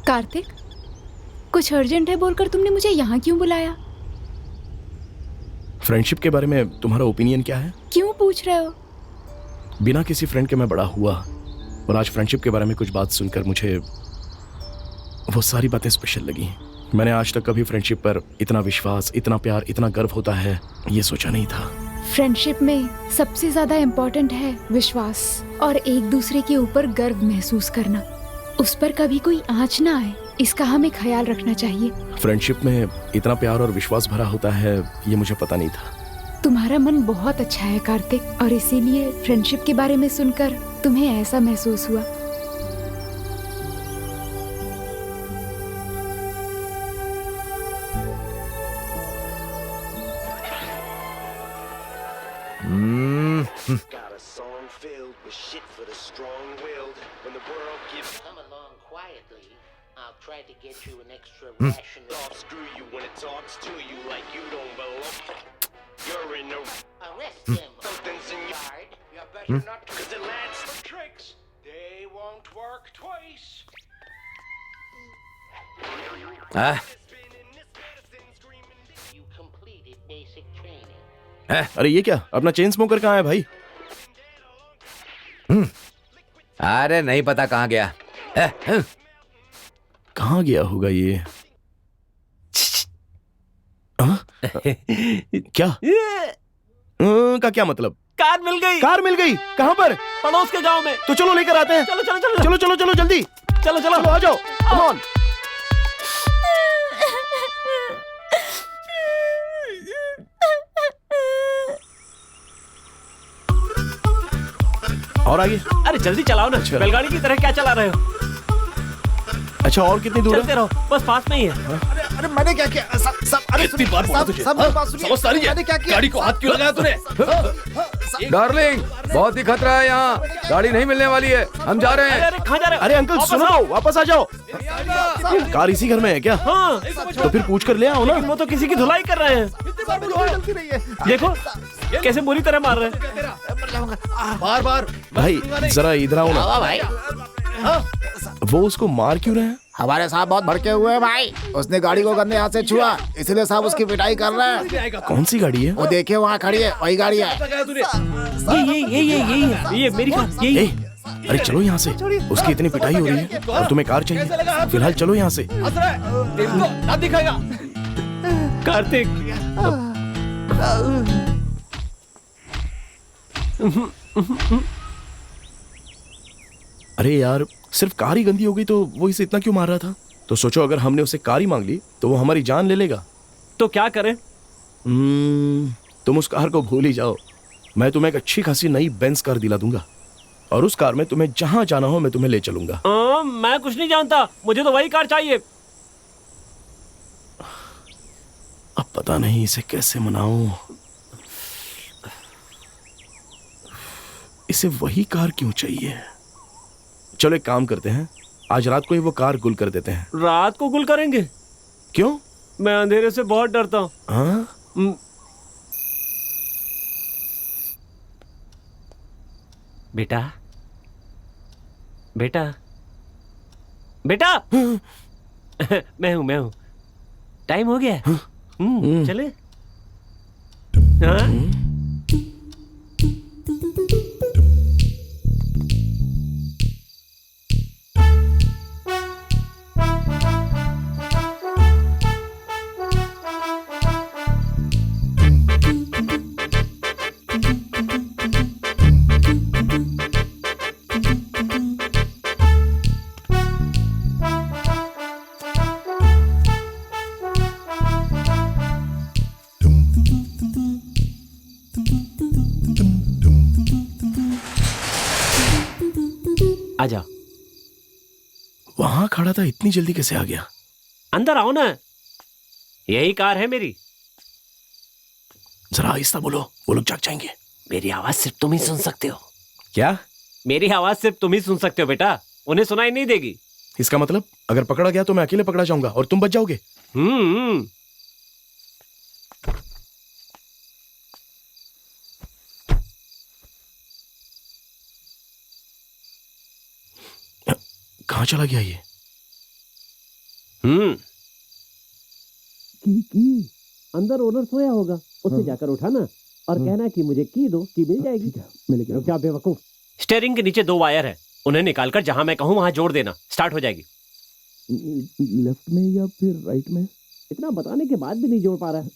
Kartik, कुछ अर्जेंट है बोलकर तुमने मुझे यहाँ क्यों बुलाया? फ्रेंडशिप के बारे में तुम्हारा ओपिनियन क्या है? क्यों पूछ रहे हो? बिना किसी फ्रेंड के मैं बड़ा हुआ, और आज फ्रेंडशिप के बारे में कुछ बात सुनकर मुझे वो सारी बातें स्पेशल लगी। मैंने आज तक कभी फ्रेंडशिप पर इतना विश्वास, इतना प्यार, इतना गर्व होता है, ये सोचा नहीं था। फ्रेंडशिप में सबसे ज्यादा इम्पोर्टेंट है विश्वास और एक दूसरे के ऊपर गर्व महसूस करना। उस पर कभी कोई आंच ना आए, इसका हमें ख्याल रखना चाहिए। फ्रेंडशिप में इतना प्यार और विश्वास भरा होता है, ये मुझे पता नहीं था। तुम्हारा मन बहुत अच्छा है कार्तिक, और इसीलिए फ्रेंडशिप के बारे में सुनकर तुम्हें ऐसा महसूस हुआ। Got a song filled with shit for the strong-willed. When the world gives, come along quietly. I'll try to get you an extra ration. I'll screw you when it talks to you like you don't belong. You're in the arrest him. Something's in your heart. You better not, 'cause it lands some tricks. They won't work twice. You completed basic training. अरे ये क्या? अपना chain smoker कहाँ है भाई? अरे नहीं पता कहाँ गया। कहाँ गया होगा ये? क्या? का क्या मतलब? कार मिल गई। कार मिल गई? कहाँ पर? पड़ोस के गांव में। तो चलो लेकर आते हैं। चलो चलो चलो चलो चलो चलो जल्दी। चलो चलो चलो आ जाओ, कम ऑन। और आगे? अरे जल्दी चलाओ ना, बैलगाड़ी की तरह क्या चला रहे हो? अच्छा, और कितनी दूर चलते है? रहो, बस पास में ही है। अरे मैंने क्या किया? अरे कितनी बार बोला तुझे? सब मेरी बात सुनिए। समझ सारी है। मैंने क्या किया? गाड़ी को हाथ क्यों लगाया तूने? डार्लिंग, बहुत ही खतरा है यहाँ, गाड़ी नहीं मिलने वाली है, हम जा रहे अरे हैं। अरे कहाँ जा रहे हो? अरे अंकल वापस सुनो आओ। तो, वापस आ जाओ। कार इसी घर में है क्या? हाँ, तो फिर पूछ कर ले आओ ना। लेकिन वो तो किसी की धुलाई कर रहे हैं। गलती नहीं है। देखो कैसे बुरी तरह मार रहे हैं। बार बार भाई जरा इधर आओ ना। भाई, वो उसको मार क्यों रहे हैं? हमारे साहब बहुत भड़के हुए हैं भाई। उसने गाड़ी को गंदे हाथ से छुआ, इसलिए साहब उसकी पिटाई कर रहे हैं। कौन सी गाड़ी है? वो देखिए वहाँ खड़ी है, वही गाड़ी है। ये मेरी कार, यही ए, अरे चलो यहाँ से, उसकी इतनी पिटाई हो रही है और तुम्हें कार चाहिए। फिलहाल चलो यहाँ से। कार्तिक, अरे यार, सिर्फ कार ही गंदी हो गई तो वो इसे इतना क्यों मार रहा था? तो सोचो अगर हमने उसे कार ही मांग ली तो वो हमारी जान ले लेगा। तो क्या करें? तुम उस कार को भूल ही जाओ। मैं तुम्हें एक अच्छी खासी नई बेंज कार दिला दूंगा और उस कार में तुम्हें जहां जाना हो मैं तुम्हें ले चलूंगा। मैं कुछ नहीं जानता, मुझे तो वही कार चाहिए। अब पता नहीं इसे कैसे मनाऊं। इसे वही कार क्यों चाहिए? चलो एक काम करते हैं, आज रात को ही वो कार गुल कर देते हैं। रात को गुल करेंगे? क्यों? मैं अंधेरे से बहुत डरता हूँ। हाँ? बेटा, बेटा, बेटा। मैं हूँ। टाइम हो गया। चले? हाँ? आ जाओ। वहां खड़ा था, इतनी जल्दी कैसे आ गया? अंदर आओ ना, यही कार है मेरी। जरा आहिस्ता बोलो, वो लोग जाग जाएंगे। मेरी आवाज सिर्फ तुम ही सुन सकते हो। क्या? मेरी आवाज सिर्फ तुम ही सुन सकते हो बेटा, उन्हें सुनाई नहीं देगी। इसका मतलब अगर पकड़ा गया तो मैं अकेले पकड़ा जाऊंगा और तुम बच जाओगे। कहां चला गया ये? अंदर ओनर सोया होगा, उससे जाकर उठाना और कहना कि मुझे की दो, की मिल जाएगी। क्या बेवकूफ। स्टीयरिंग के नीचे 2 वायर है, उन्हें निकालकर जहां मैं कहूं वहां जोड़ देना, स्टार्ट हो जाएगी। लेफ्ट में या फिर राइट में? इतना बताने के बाद भी नहीं जोड़ पा रहा है।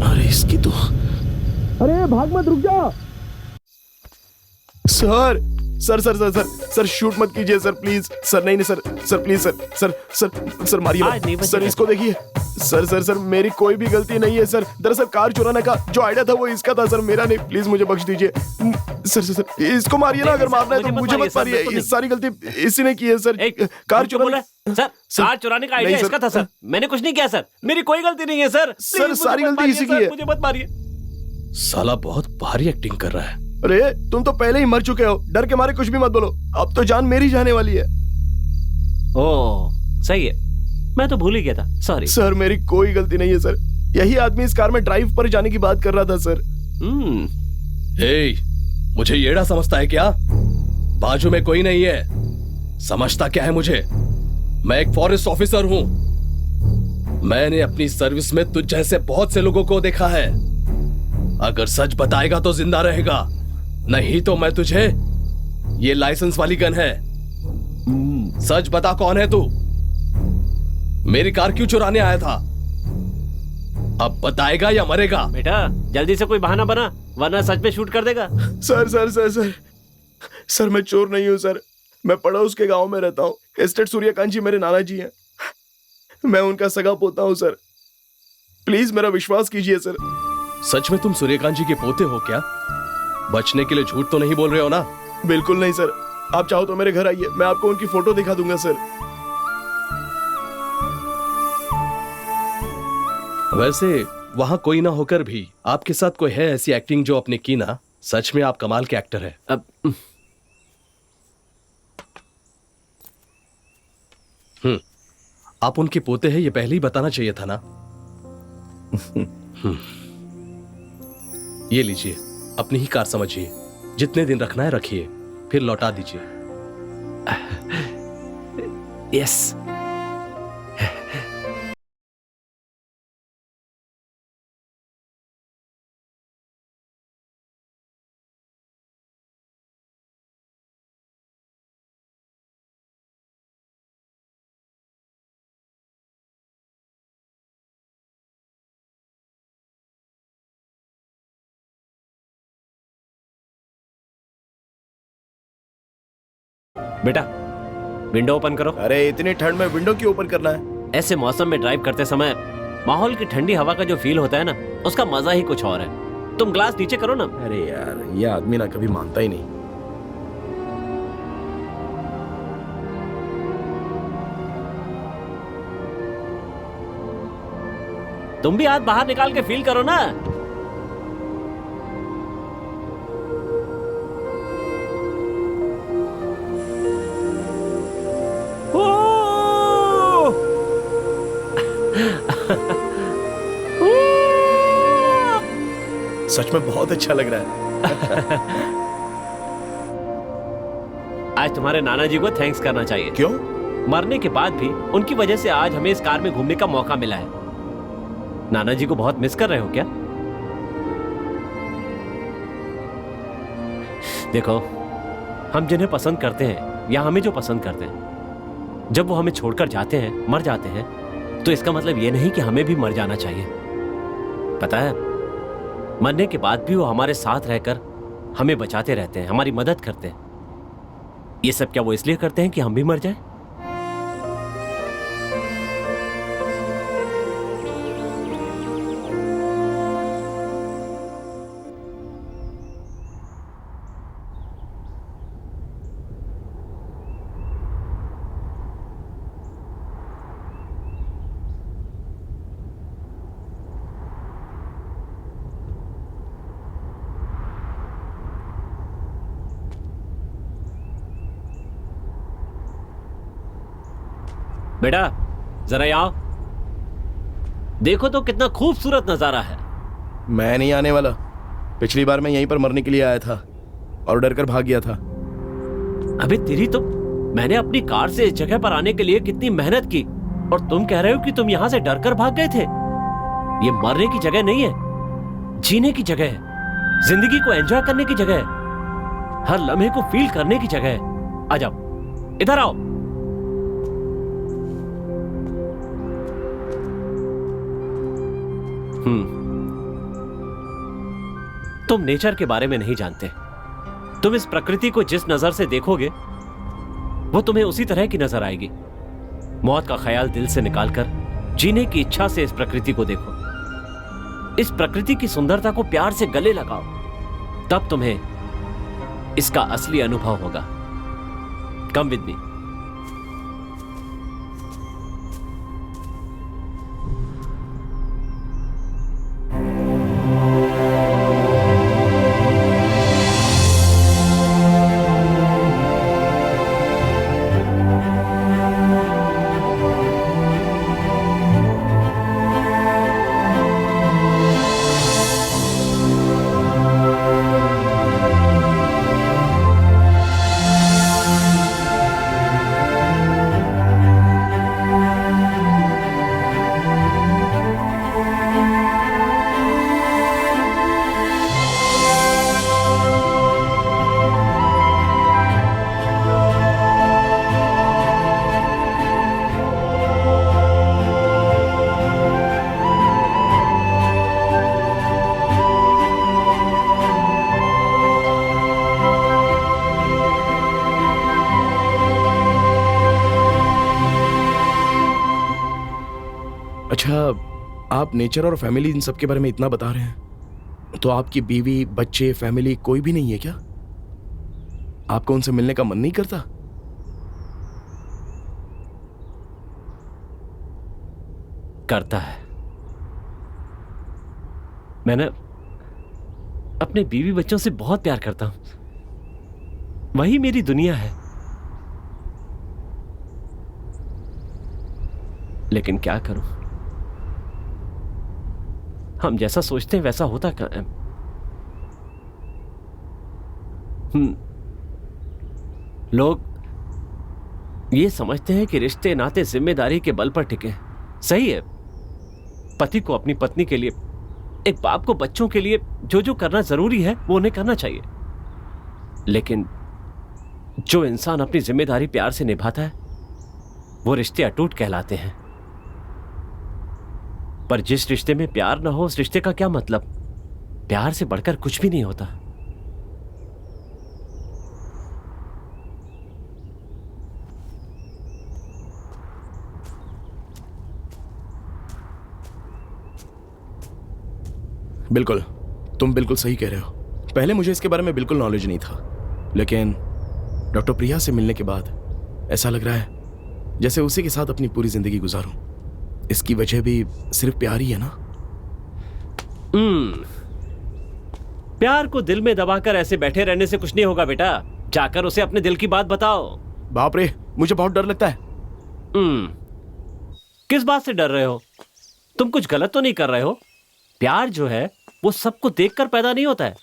अरे इसकी तो, अरे भाग मत, रुक जा। Sir sir sir sir sir sir shoot मत कीजिए सर, प्लीज सर। नहीं नहीं sir, sir please sir, sir sir sir मारिए मत सर, इसको देखिए सर। सर सर मेरी कोई भी गलती नहीं है सर, दरअसल कार चुराने का जो आइडिया था वो इसका था सर, मेरा नहीं। प्लीज मुझे बख्श दीजिए सर। सर सर इसको मारिए ना, अगर मारना है तो मुझे मत मारिए, ये सारी गलती इसी ने की है सर। कार चुराने, सर कार चुराने का आइडिया इसका था सर, मैंने कुछ नहीं किया सर, मेरी कोई गलती नहीं है सर। सर सारी गलती इसी की है। मुझे मत मारिए। साला बहुत भारी एक्टिंग कर रहा है। अरे तुम तो पहले ही मर चुके हो, डर के मारे कुछ भी मत बोलो, अब तो जान मेरी जाने वाली है। ओह सही है, मैं तो भूल ही गया था, सॉरी सर। मेरी कोई गलती नहीं है सर, यही आदमी इस कार में ड्राइव पर जाने की बात कर रहा था सर। हे, मुझे येड़ा समझता है क्या? बाजू में कोई नहीं है, समझता क्या है मुझे? मैं एक फॉरेस्ट ऑफिसर हूं। मैंने अपनी सर्विस में तुझ जैसे बहुत से लोगों को देखा है। अगर सच बताएगा तो जिंदा रहेगा, नहीं तो मैं तुझे, ये लाइसेंस वाली गन है। सच बता, कौन है तू? मेरी कार क्यों चुराने आया था? अब बताएगा या मरेगा? बेटा जल्दी से कोई बहाना बना, वरना सच में शूट कर देगा। Sir sir sir sir sir मैं चोर नहीं हूं सर, मैं पड़ोस के गांव में रहता हूँ। एस्टेट सूर्यकांत जी मेरे नाना जी हैं, मैं उनका सगा पोता हूँ सर। प्लीज मेरा विश्वास कीजिए सर। सच में तुम सूर्यकांत जी के पोते हो क्या? बचने के लिए झूठ तो नहीं बोल रहे हो ना? बिल्कुल नहीं सर, आप चाहो तो मेरे घर आइए, मैं आपको उनकी फोटो दिखा दूंगा सर। वैसे वहां कोई ना होकर भी आपके साथ कोई है ऐसी एक्टिंग जो आपने की ना? सच में आप कमाल के एक्टर है। अब आप उनके पोते हैं ये पहले ही बताना चाहिए था ना। ये लीजिए, अपनी ही कार समझिए, जितने दिन रखना है रखिए, फिर लौटा दीजिए। यस। बेटा, विंडो ओपन करो। अरे इतनी ठंड में विंडो क्यों ओपन करना है? ऐसे मौसम में ड्राइव करते समय माहौल की ठंडी हवा का जो फील होता है ना, उसका मजा ही कुछ और है। तुम ग्लास नीचे करो ना। अरे यार, ये आदमी ना कभी मानता ही नहीं। तुम भी हाथ बाहर निकाल के फील करो ना। सच में बहुत अच्छा लग रहा है। आज तुम्हारे नाना जी को थैंक्स करना चाहिए। क्यों? मरने के बाद भी उनकी वजह से आज हमें इस कार में घूमने का मौका मिला है। नाना जी को बहुत मिस कर रहे हो क्या? देखो, हम जिन्हें पसंद करते हैं या हमें जो पसंद करते हैं, जब वो हमें छोड़कर जाते हैं, मर जाते हैं, तो इसका मतलब ये नहीं कि हमें भी मर जाना चाहिए। पता है, मरने के बाद भी वो हमारे साथ रहकर हमें बचाते रहते हैं, हमारी मदद करते हैं। ये सब क्या वो इसलिए करते हैं कि हम भी मर जाएं? बेटा, जरा आओ, देखो तो कितना खूबसूरत नजारा है। मैं नहीं आने वाला। पिछली बार मैं यहीं पर मरने के लिए आया था और डर कर भाग गया था। अबे तेरी तो, मैंने अपनी कार से इस जगह पर आने के लिए कितनी मेहनत की, और तुम कह रहे हो कि तुम यहां से डर कर भाग गए थे। ये मरने की जगह नहीं है, जीने की जगह है, जिंदगी को एंजॉय करने की जगह है, हर लम्हे को फील करने की जगह है। आ जाओ, इधर आओ। तुम नेचर के बारे में नहीं जानते। तुम इस प्रकृति को जिस नजर से देखोगे, वो तुम्हें उसी तरह की नजर आएगी। मौत का ख्याल दिल से निकालकर जीने की इच्छा से इस प्रकृति को देखो। इस प्रकृति की सुंदरता को प्यार से गले लगाओ, तब तुम्हें इसका असली अनुभव होगा। Come with me. अच्छा, आप नेचर और फैमिली इन सब के बारे में इतना बता रहे हैं, तो आपकी बीवी, बच्चे, फैमिली कोई भी नहीं है क्या? आपको उनसे मिलने का मन नहीं करता? करता है। मैं अपने बीवी बच्चों से बहुत प्यार करता हूं। वही मेरी दुनिया है। लेकिन क्या करूं, हम जैसा सोचते हैं वैसा होता कहां है। लोग ये समझते हैं कि रिश्ते नाते जिम्मेदारी के बल पर टिके। सही है, पति को अपनी पत्नी के लिए, एक बाप को बच्चों के लिए जो जो करना जरूरी है वो उन्हें करना चाहिए। लेकिन जो इंसान अपनी जिम्मेदारी प्यार से निभाता है वो रिश्ते अटूट कहलाते हैं। पर जिस रिश्ते में प्यार ना हो उस रिश्ते का क्या मतलब? प्यार से बढ़कर कुछ भी नहीं होता। बिल्कुल, तुम बिल्कुल सही कह रहे हो। पहले मुझे इसके बारे में बिल्कुल नॉलेज नहीं था, लेकिन डॉक्टर प्रिया से मिलने के बाद ऐसा लग रहा है जैसे उसी के साथ अपनी पूरी जिंदगी गुजारूं। इसकी वजह भी सिर्फ प्यार ही है ना? प्यार को दिल में दबाकर ऐसे बैठे रहने से कुछ नहीं होगा बेटा। जाकर उसे अपने दिल की बात बताओ। बाप रे, मुझे बहुत डर लगता है। किस बात से डर रहे हो? तुम कुछ गलत तो नहीं कर रहे हो? प्यार जो है वो सबको देखकर पैदा नहीं होता है।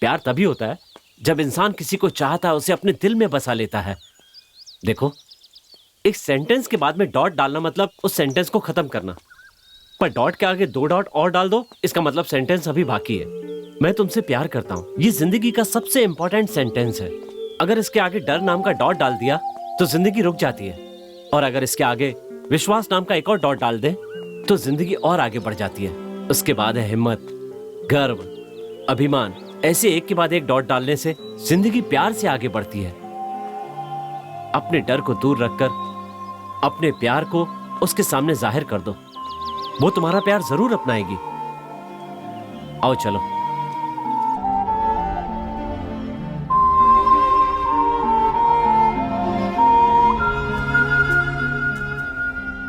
प्यार तभी होता है जब इंसान किसी को चाहता है, उसे अपने दिल में बसा लेता है। देखो, एक सेंटेंस के बाद में डॉट डालना मतलब उस सेंटेंस को खत्म करना, पर डॉट के आगे 2 डॉट और डाल दो, इसका मतलब सेंटेंस अभी बाकी है। मैं तुमसे प्यार करता हूं, ये जिंदगी का सबसे इंपॉर्टेंट सेंटेंस है। अगर इसके आगे डर नाम का डॉट डाल दिया तो जिंदगी रुक जाती है, और अगर इसके आगे विश्वास नाम का एक और डॉट डाल दे तो जिंदगी और आगे बढ़ जाती है। उसके बाद है हिम्मत, गर्व, अभिमान। ऐसे एक के बाद एक डॉट डालने से जिंदगी प्यार से आगे बढ़ती है। अपने डर को दूर रखकर अपने प्यार को उसके सामने जाहिर कर दो, वो तुम्हारा प्यार जरूर अपनाएगी। आओ चलो।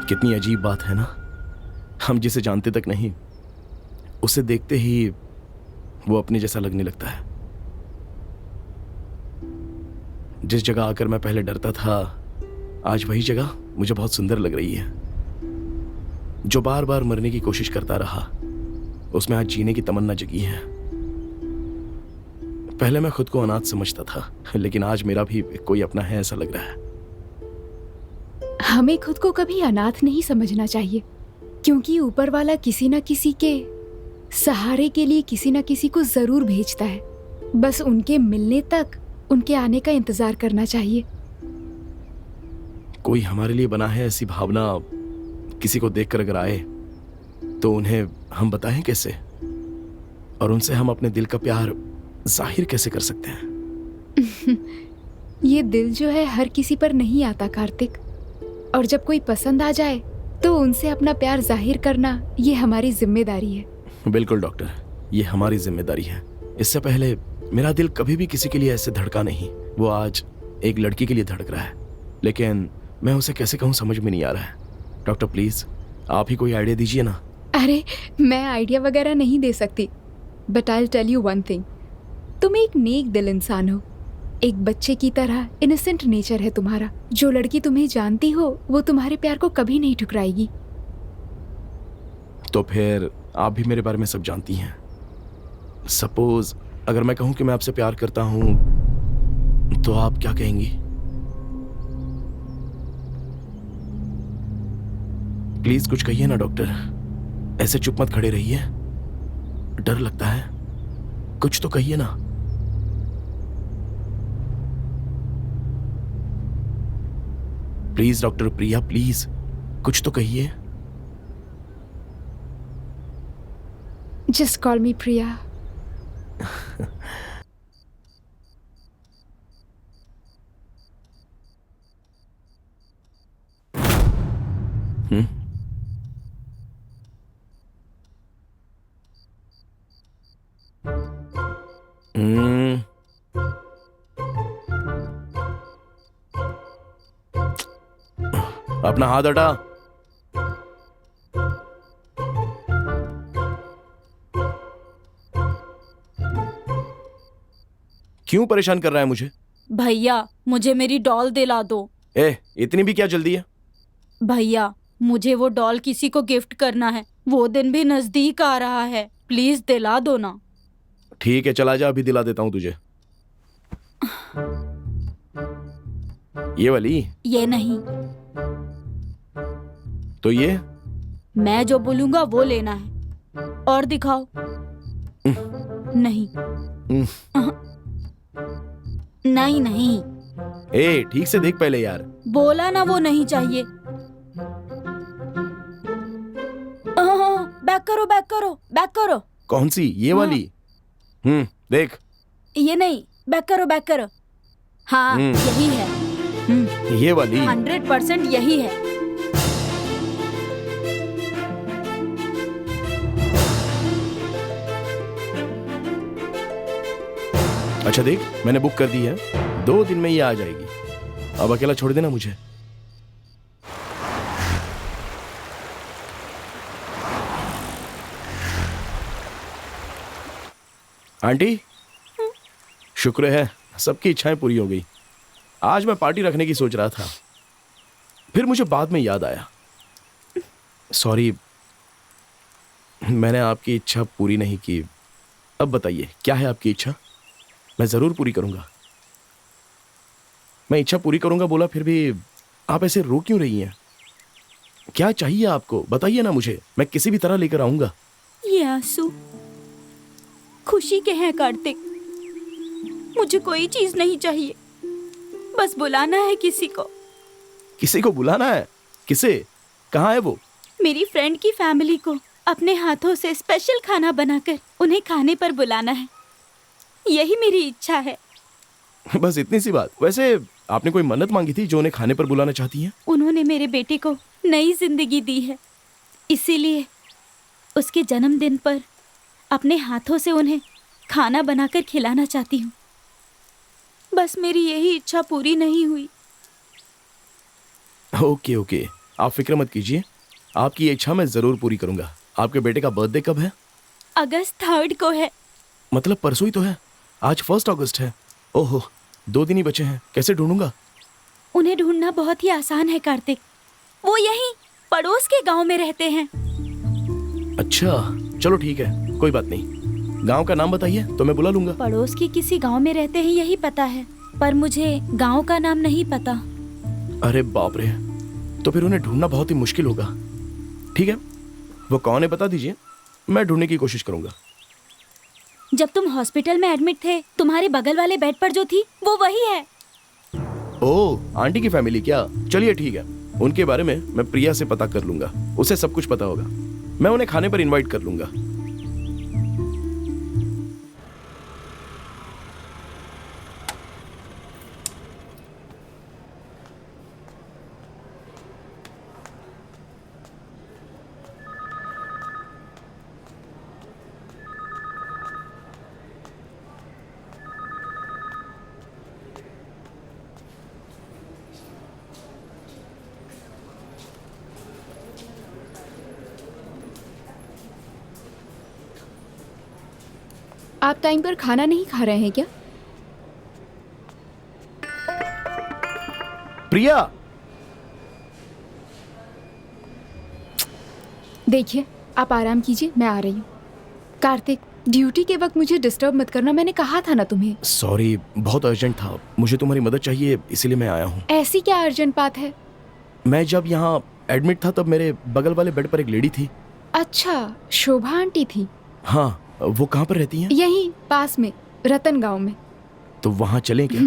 कितनी अजीब बात है ना, हम जिसे जानते तक नहीं उसे देखते ही वो अपने जैसा लगने लगता है। जिस जगह आकर मैं पहले डरता था, आज वही जगह मुझे बहुत सुंदर लग रही है। जो बार बार मरने की कोशिश करता रहा, उसमें आज जीने की तमन्ना जगी है। पहले मैं खुद को अनाथ समझता था, लेकिन आज मेरा भी कोई अपना है ऐसा लग रहा है। हमें खुद को कभी अनाथ नहीं समझना चाहिए, क्योंकि ऊपर वाला किसी न किसी के सहारे के लिए किसी न किसी को जरूर भेजता है। बस उनके मिलने तक उनके आने का इंतजार करना चाहिए। कोई हमारे लिए बना है ऐसी भावना किसी को देखकर अगर आए तो उन्हें हम बताएं कैसे, और उनसे हम अपने दिल का प्यार जाहिर कैसे कर सकते हैं? ये दिल जो है हर किसी पर नहीं आता कार्तिक, और जब कोई पसंद आ जाए तो उनसे अपना प्यार जाहिर करना ये हमारी जिम्मेदारी है। बिल्कुल डॉक्टर, ये हमारी जिम्मेदारी है। इससे पहले मेरा दिल कभी भी किसी के लिए ऐसे धड़का नहीं। वो आज एक लड़की के लिए धड़क रहा है, लेकिन मैं उसे कैसे कहूँ समझ में नहीं आ रहा है। डॉक्टर प्लीज आप ही कोई आइडिया दीजिए ना। अरे मैं आइडिया वगैरह नहीं दे सकती, but I will tell you one thing. तुम एक नेक दिल इंसान हो, एक बच्चे की तरह इनोसेंट नेचर है तुम्हारा। जो लड़की तुम्हें जानती हो वो तुम्हारे प्यार को कभी नहीं ठुकराएगी। तो फिर आप भी मेरे बारे में सब जानती हैं। सपोज अगर मैं कहूं कि मैं आपसे प्यार करता हूं तो आप क्या कहेंगी? प्लीज कुछ कहिए ना डॉक्टर, ऐसे चुप मत खड़े रहिए, डर लगता है। कुछ तो कहिए ना। प्लीज डॉक्टर प्रिया, प्लीज कुछ तो कहिए। जस्ट कॉल मी प्रिया। अपना हाथ हटा। क्यों परेशान कर रहा है मुझे? भैया मुझे मेरी डॉल दिला दो। इतनी भी क्या जल्दी है? भैया मुझे वो डॉल किसी को गिफ्ट करना है, वो दिन भी नजदीक आ रहा है, प्लीज दिला दो ना। ठीक है चला जा, अभी दिला देता हूं तुझे। ये वाली? ये नहीं। तो ये? मैं जो बोलूंगा वो लेना है। और दिखाओ। नहीं। नहीं नहीं। ए, ठीक से देख पहले यार। बोला ना वो नहीं चाहिए। बैक करो बैक करो बैक करो। कौन सी? ये वाली? देख। ये नहीं, बैक करो बैक करो। हाँ यही है। ये वाली? 100% यही है। अच्छा देख, मैंने बुक कर दी है, 2 दिन में ये आ जाएगी। अब अकेला छोड़ देना मुझे। आंटी, शुक्र है सबकी इच्छाएं पूरी हो गई। आज मैं पार्टी रखने की सोच रहा था, फिर मुझे बाद में याद आया। सॉरी, मैंने आपकी इच्छा पूरी नहीं की। अब बताइए क्या है आपकी इच्छा? मैं जरूर पूरी करूंगा। मैं इच्छा पूरी करूंगा बोला, फिर भी आप ऐसे रो क्यों रही हैं? क्या चाहिए आपको? बताइए ना मुझे, मैं किसी भी तरह लेकर आऊंगा। ये आंसू खुशी के हैं कार्तिक। मुझे कोई चीज नहीं चाहिए, बस बुलाना है किसी को। किसी को बुलाना है? किसे? कहाँ है वो? मेरी फ्रेंड की फैमिली को अपने हाथों से स्पेशल खाना बनाकर उन्हें खाने पर बुलाना है। यही मेरी इच्छा है। बस इतनी सी बात? वैसे आपने कोई मन्नत मांगी थी जो उन्हें खाने पर बुलाना चाहती हैं? उन्होंने मेरे बेटे को नई जिंदगी दी है, इसीलिए उसके जन्मदिन पर अपने हाथों से उन्हें खाना बनाकर खिलाना चाहती हूँ। बस मेरी यही इच्छा पूरी नहीं हुई। ओके ओके, आप फिक्र मत कीजिए, आपकी ये इच्छा मैं जरूर पूरी करूंगा। आपके बेटे का बर्थडे कब है? अगस्त 3 को है। मतलब परसों ही तो है। आज 1 अगस्त है। ओहो, 2 दिन ही बचे हैं। कैसे ढूंढूंगा? उन्हें ढूंढना बहुत ही आसान है कार्तिक। वो यहीं पड़ोस के गांव में रहते हैं। अच्छा चलो ठीक है, कोई बात नहीं। गांव का नाम बताइए तो मैं बुला लूंगा। पड़ोस के किसी गांव में रहते हैं यही पता है, पर मुझे गांव का नाम नहीं पता। अरे बाप रे, तो फिर उन्हें ढूंढना बहुत ही मुश्किल होगा। ठीक है, वो कौन है बता दीजिए, मैं ढूंढने की कोशिश करूंगा। जब तुम हॉस्पिटल में एडमिट थे, तुम्हारे बगल वाले बेड पर जो थी वो वही है। ओह, आंटी की फैमिली क्या? चलिए ठीक है, उनके बारे में मैं प्रिया से पता कर लूंगा। उसे सब कुछ पता होगा। मैं उन्हें खाने पर इनवाइट कर लूंगा। आप टाइम पर खाना नहीं खा रहे हैं क्या? प्रिया, देखिए आप आराम कीजिए, मैं आ रही हूँ। कार्तिक, ड्यूटी के वक्त मुझे डिस्टर्ब मत करना, मैंने कहा था ना तुम्हें। सॉरी, बहुत अर्जेंट था, मुझे तुम्हारी मदद चाहिए, इसीलिए मैं आया हूँ। ऐसी क्या अर्जेंट बात है? मैं जब यहाँ एडमिट था तब मेरे बगल वाले बेड पर एक लेडी थी। अच्छा, शोभा आंटी थी? हाँ, वो कहाँ पर रहती हैं? यहीं पास में, रतन गांव में। तो वहाँ चलें क्या?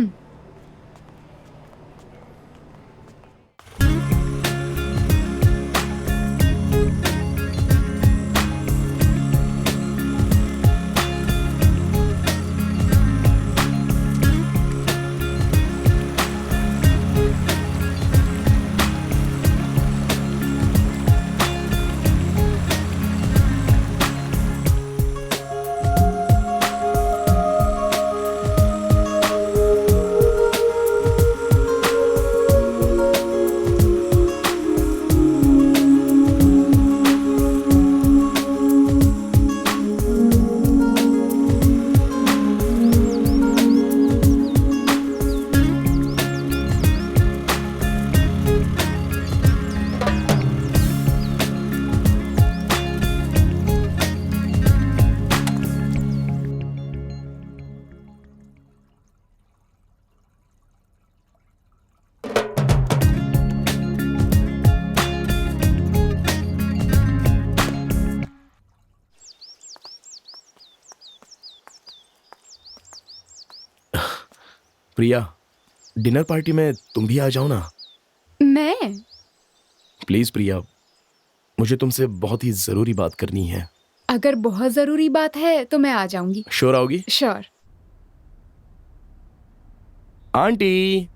प्रिया, डिनर पार्टी में तुम भी आ जाओ ना। मैं? प्लीज प्रिया, मुझे तुमसे बहुत ही जरूरी बात करनी है। अगर बहुत जरूरी बात है तो मैं आ जाऊंगी। श्योर आओगी? श्योर। आंटी,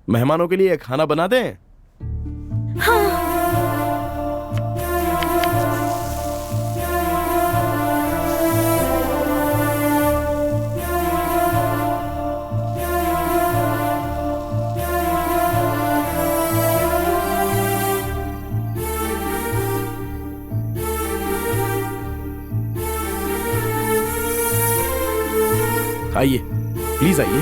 मेहमानों के लिए खाना बना दें? आइए, प्लीज आइए।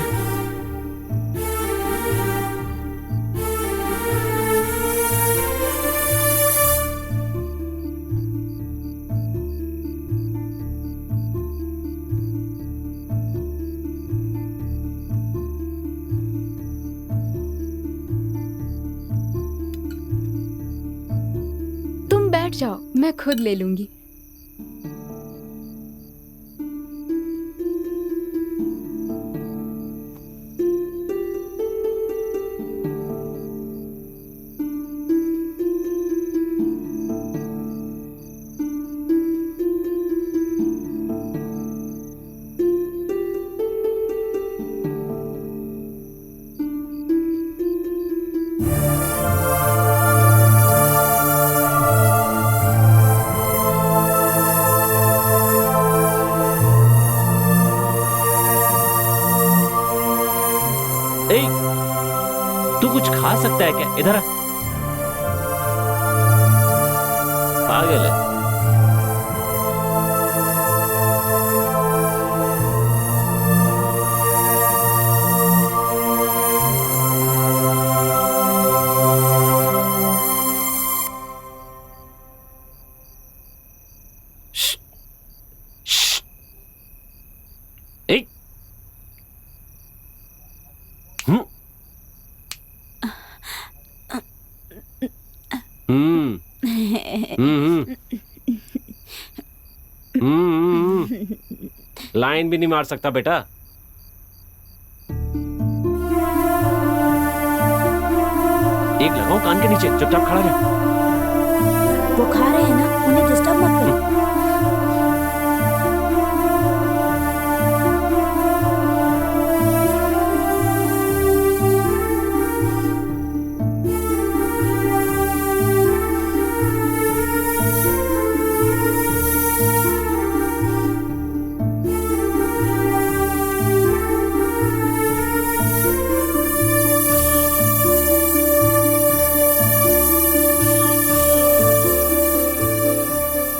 तुम बैठ जाओ, मैं खुद ले लूंगी। तू कुछ खा सकता है क्या? इधर आ। पागल है। लाइन भी नहीं मार सकता बेटा। एक लगाओ कान के नीचे, चुपचाप खड़ा रहे। वो खा रहे हैं ना, उन्हें डिस्टर्ब मत करो।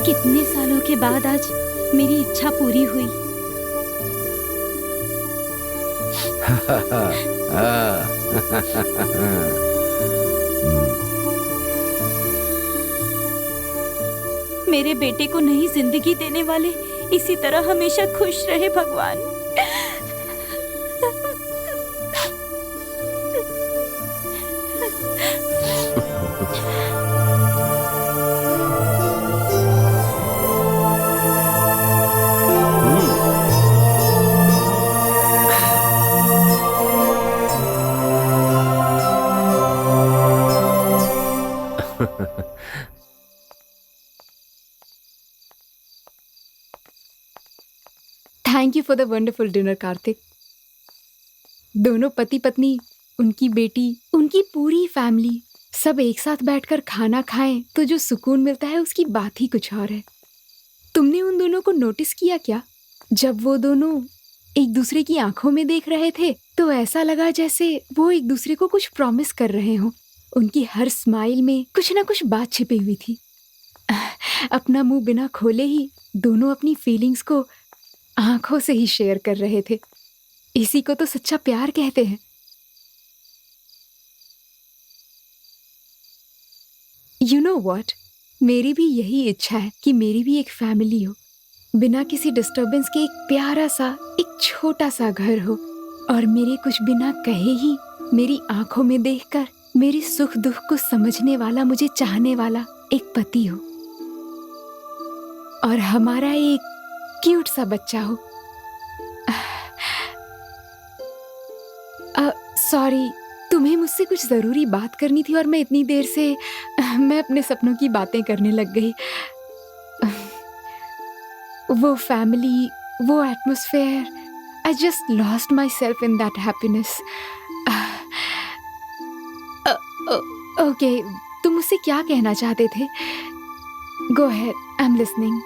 कितने सालों के बाद आज मेरी इच्छा पूरी हुई। मेरे बेटे को नई जिंदगी देने वाले इसी तरह हमेशा खुश रहे भगवान। Thank you for the wonderful dinner Kartik. दोनों पति पत्नी, उनकी बेटी, उनकी पूरी फैमिली सब एक साथ बैठकर खाना खाएं तो जो सुकून मिलता है उसकी बात ही कुछ और है। तुमने उन दोनों को नोटिस किया क्या? जब वो दोनों एक दूसरे की आंखों में देख रहे थे तो ऐसा लगा जैसे वो एक दूसरे को कुछ प्रॉमिस कर रहे हों। उनकी हर स्माइल में कुछ ना कुछ बात छिपी हुई थी। अपना मुंह बिना खोले ही दोनों अपनी फीलिंग्स को आंखों से ही शेयर कर रहे थे। इसी को तो सच्चा प्यार कहते हैं। यू नो व्हाट, मेरी भी यही इच्छा है कि मेरी भी एक फैमिली हो, बिना किसी डिस्टरबेंस के एक प्यारा सा, एक छोटा सा घर हो, और मेरे कुछ बिना कहे ही मेरी आंखों में देखकर मेरी सुख दुख को समझने वाला, मुझे चाहने वाला एक पति हो, और हमारा एक क्यूट सा बच्चा हो। सॉरी, तुम्हें मुझसे कुछ ज़रूरी बात करनी थी और मैं इतनी देर से मैं अपने सपनों की बातें करने लग गई। वो फैमिली, वो atmosphere, I just lost my self in that happiness. Okay, तुम मुझसे क्या कहना चाहते थे? Go ahead, I am listening.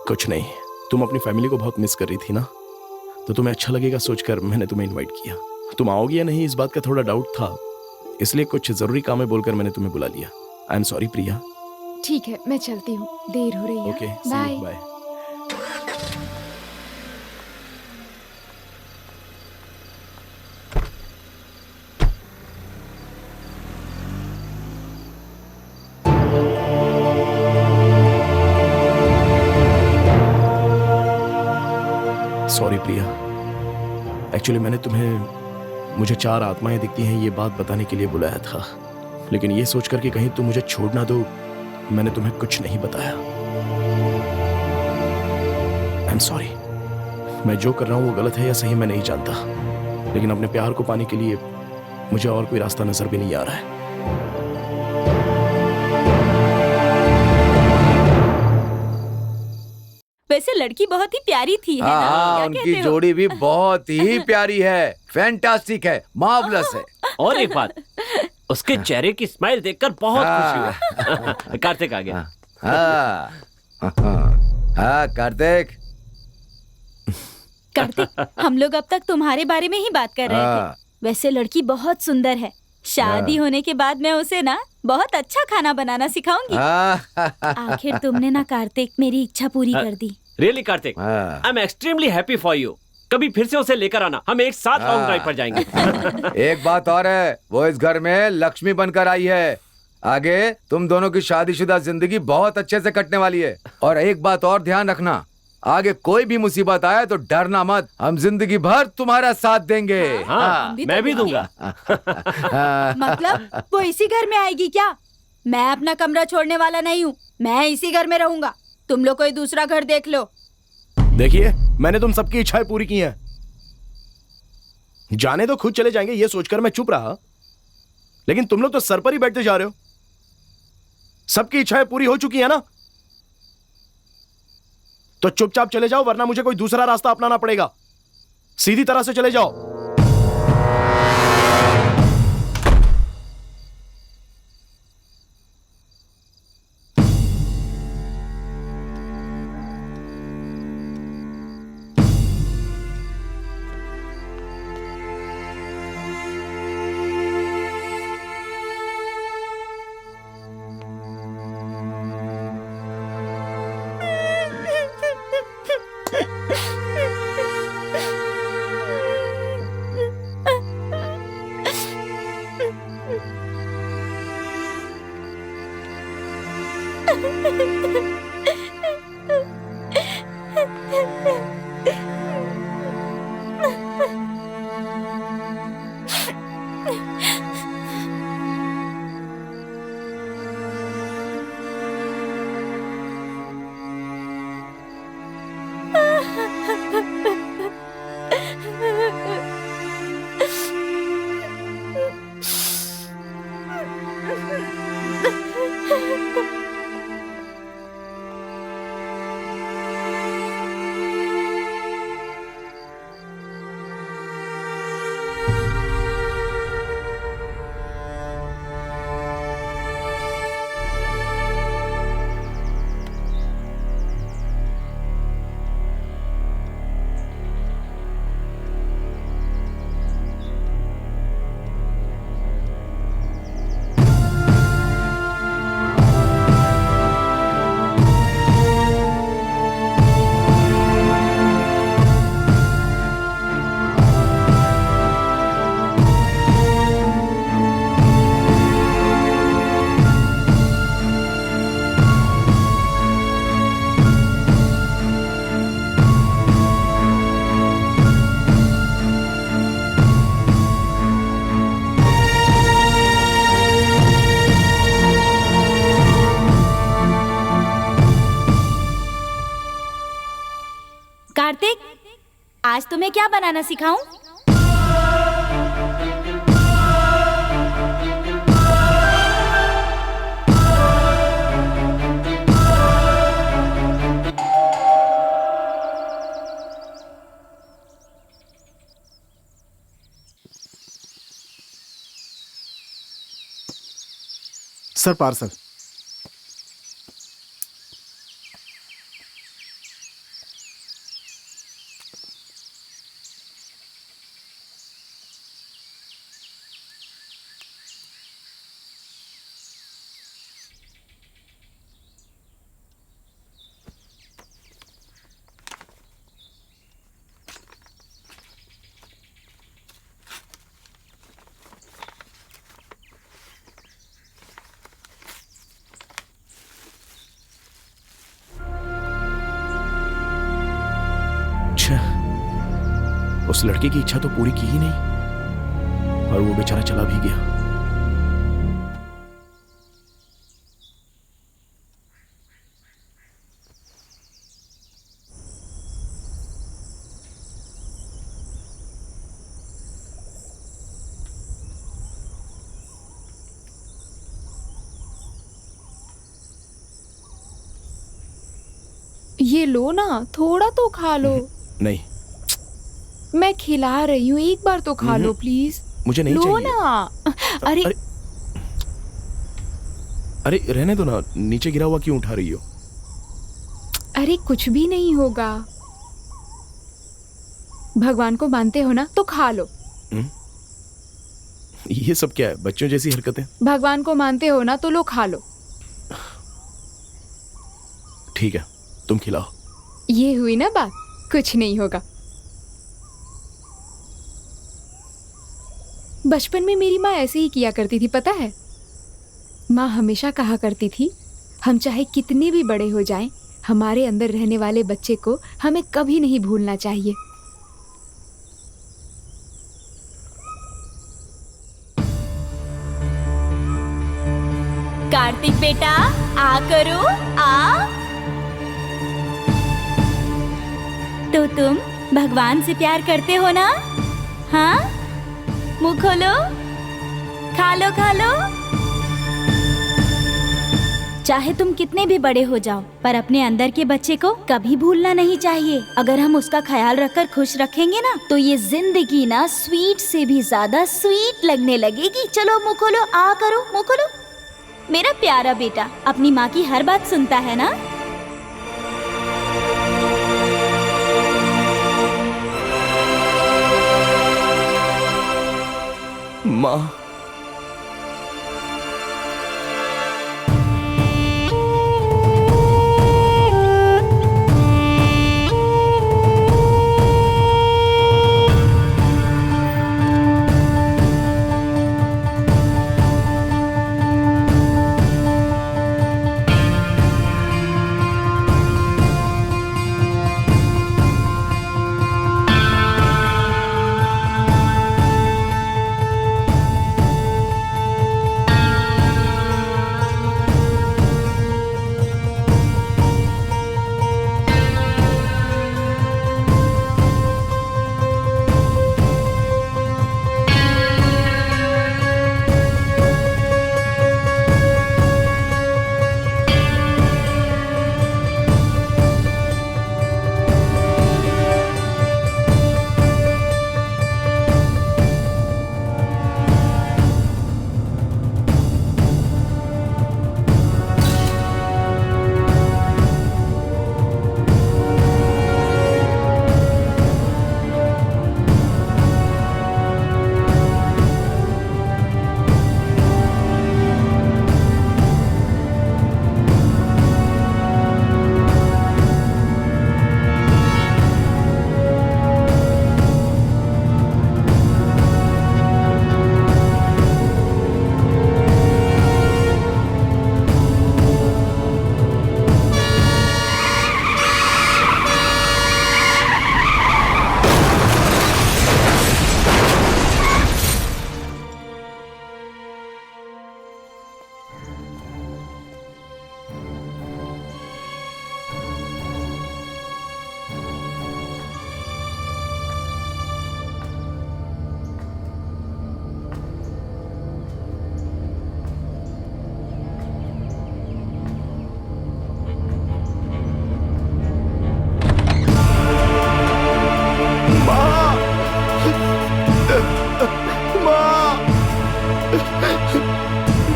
कुछ नहीं, तुम अपनी फैमिली को बहुत मिस कर रही थी ना, तो तुम्हें अच्छा लगेगा सोचकर मैंने तुम्हें इनवाइट किया। तुम आओगी या नहीं इस बात का थोड़ा डाउट था, इसलिए कुछ जरूरी काम है बोलकर मैंने तुम्हें बुला लिया। I am sorry Priya. ठीक है, मैं चलती हूँ, देर हो रही है। Okay, bye. Bye. Sorry Priya, actually मैंने तुम्हें मुझे 4 आत्माएं दिखती हैं ये बात बताने के लिए बुलाया था, लेकिन ये सोचकर कि कहीं तुम मुझे छोड़ ना दो, मैंने तुम्हें कुछ नहीं बताया। आई एम सॉरी। मैं जो कर रहा हूं वो गलत है या सही मैं नहीं जानता, लेकिन अपने प्यार को पाने के लिए मुझे और कोई रास्ता नजर भी नहीं आ रहा है। वैसे लड़की बहुत ही प्यारी थी, है ना? हाँ, क्या उनकी कहते हो? जोड़ी भी बहुत ही प्यारी है, फैंटास्टिक है, मार्वलस है। और एक बात, उसके चेहरे की स्माइल देखकर बहुत खुशी हुई। कार्तिक आ गया। हाँ कार्तिक। कार्तिक, हम लोग अब तक तुम्हारे बारे में ही बात कर रहे थे। वैसे लड़की बहुत सुंदर है। शादी होने के बाद मैं उसे ना बहुत अच्छा खाना बनाना सिखाऊंगी। आखिर तुमने ना कार्तिक मेरी इच्छा पूरी कर दी। Really Kartik, I am extremely happy for you. कभी फिर से उसे लेकर आना, हम एक साथ लॉन्ग ड्राइव पर जाएंगे। एक बात और है, वो इस घर में लक्ष्मी बनकर आई है। आगे तुम दोनों की शादीशुदा जिंदगी बहुत अच्छे से कटने वाली है। और एक बात और ध्यान रखना, आगे कोई भी मुसीबत आए तो डरना मत, हम जिंदगी भर तुम्हारा साथ देंगे। हाँ, मैं भी दूंगा। मतलब वो इसी घर में आएगी क्या? मैं अपना कमरा छोड़ने वाला नहीं हूँ, मैं इसी घर में रहूंगा। तुम लोग कोई दूसरा घर देख लो। देखिए, मैंने तुम सबकी इच्छाएं पूरी की हैं। जाने तो खुद चले जाएंगे ये सोचकर मैं चुप रहा, लेकिन तुम लोग तो सर पर ही बैठते जा रहे हो। सबकी इच्छाएं पूरी हो चुकी है ना, तो चुपचाप चले जाओ, वरना मुझे कोई दूसरा रास्ता अपनाना पड़ेगा। सीधी तरह से चले जाओ। आज तुम्हें क्या बनाना सिखाऊं? Sir parcel. उस लड़के की इच्छा तो पूरी की ही नहीं और वो बेचारा चला भी गया। ये लो ना, थोड़ा तो खा लो। नहीं, मैं खिला रही हूँ, एक बार तो खा लो प्लीज। मुझे नहीं लो चाहिए। ना। अरे अरे रहने दो ना, नीचे गिरा हुआ क्यों उठा रही हो? अरे कुछ भी नहीं होगा। भगवान को मानते हो ना, तो खा लो। ये सब क्या है, बच्चों जैसी हरकतें? भगवान को मानते हो ना, तो लो खा लो। ठीक है, तुम खिलाओ। ये हुई ना बात, कुछ नहीं होगा। बचपन में मेरी माँ ऐसे ही किया करती थी, पता है। माँ हमेशा कहा करती थी, हम चाहे कितने भी बड़े हो जाएं, हमारे अंदर रहने वाले बच्चे को हमें कभी नहीं भूलना चाहिए। कार्तिक बेटा, आ करो, आ। तो तुम भगवान से प्यार करते हो ना? हाँ, मुंह खोलो, खा लो खा लो। चाहे तुम कितने भी बड़े हो जाओ, पर अपने अंदर के बच्चे को कभी भूलना नहीं चाहिए। अगर हम उसका ख्याल रखकर खुश रखेंगे ना, तो ये जिंदगी ना स्वीट से भी ज्यादा स्वीट लगने लगेगी। चलो मुंह खोलो, आ करो, मुंह खोलो। मेरा प्यारा बेटा अपनी माँ की हर बात सुनता है ना? माँ,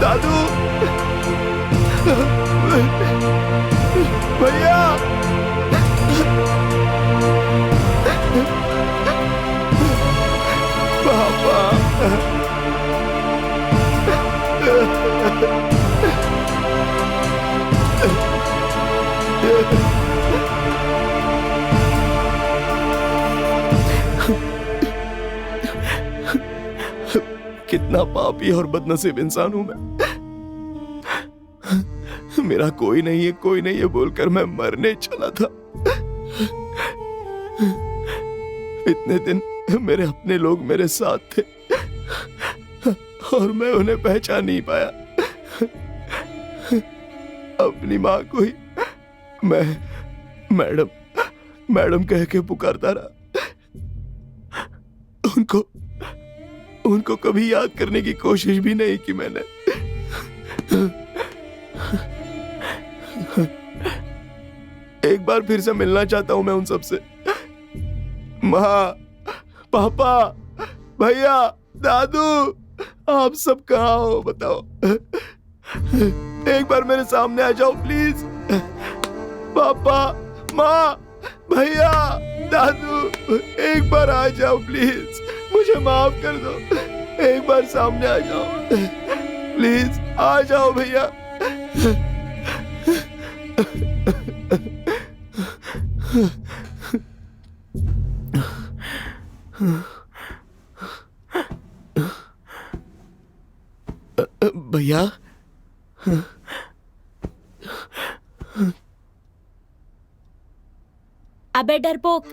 दादू, भैया, पापा, कितना पापी और बदनसीब इंसान हूं मैं। मेरा कोई नहीं है बोलकर मैं मरने चला था। इतने दिन मेरे अपने लोग मेरे साथ थे और मैं उन्हें पहचान नहीं पाया। अपनी माँ को ही मैं मैडम कह के पुकारता रहा। उनको कभी याद करने की कोशिश भी नहीं की मैंने। एक बार फिर से मिलना चाहता हूं मैं उन सबसे। माँ, पापा, भैया, दादू, आप सब कहाँ हो बताओ? एक बार मेरे सामने आ जाओ प्लीज। पापा, माँ, भैया, दादू, एक बार आ जाओ प्लीज। मुझे माफ कर दो। एक बार सामने आ जाओ प्लीज। आ जाओ भैया। भैया, अबे डरपोक,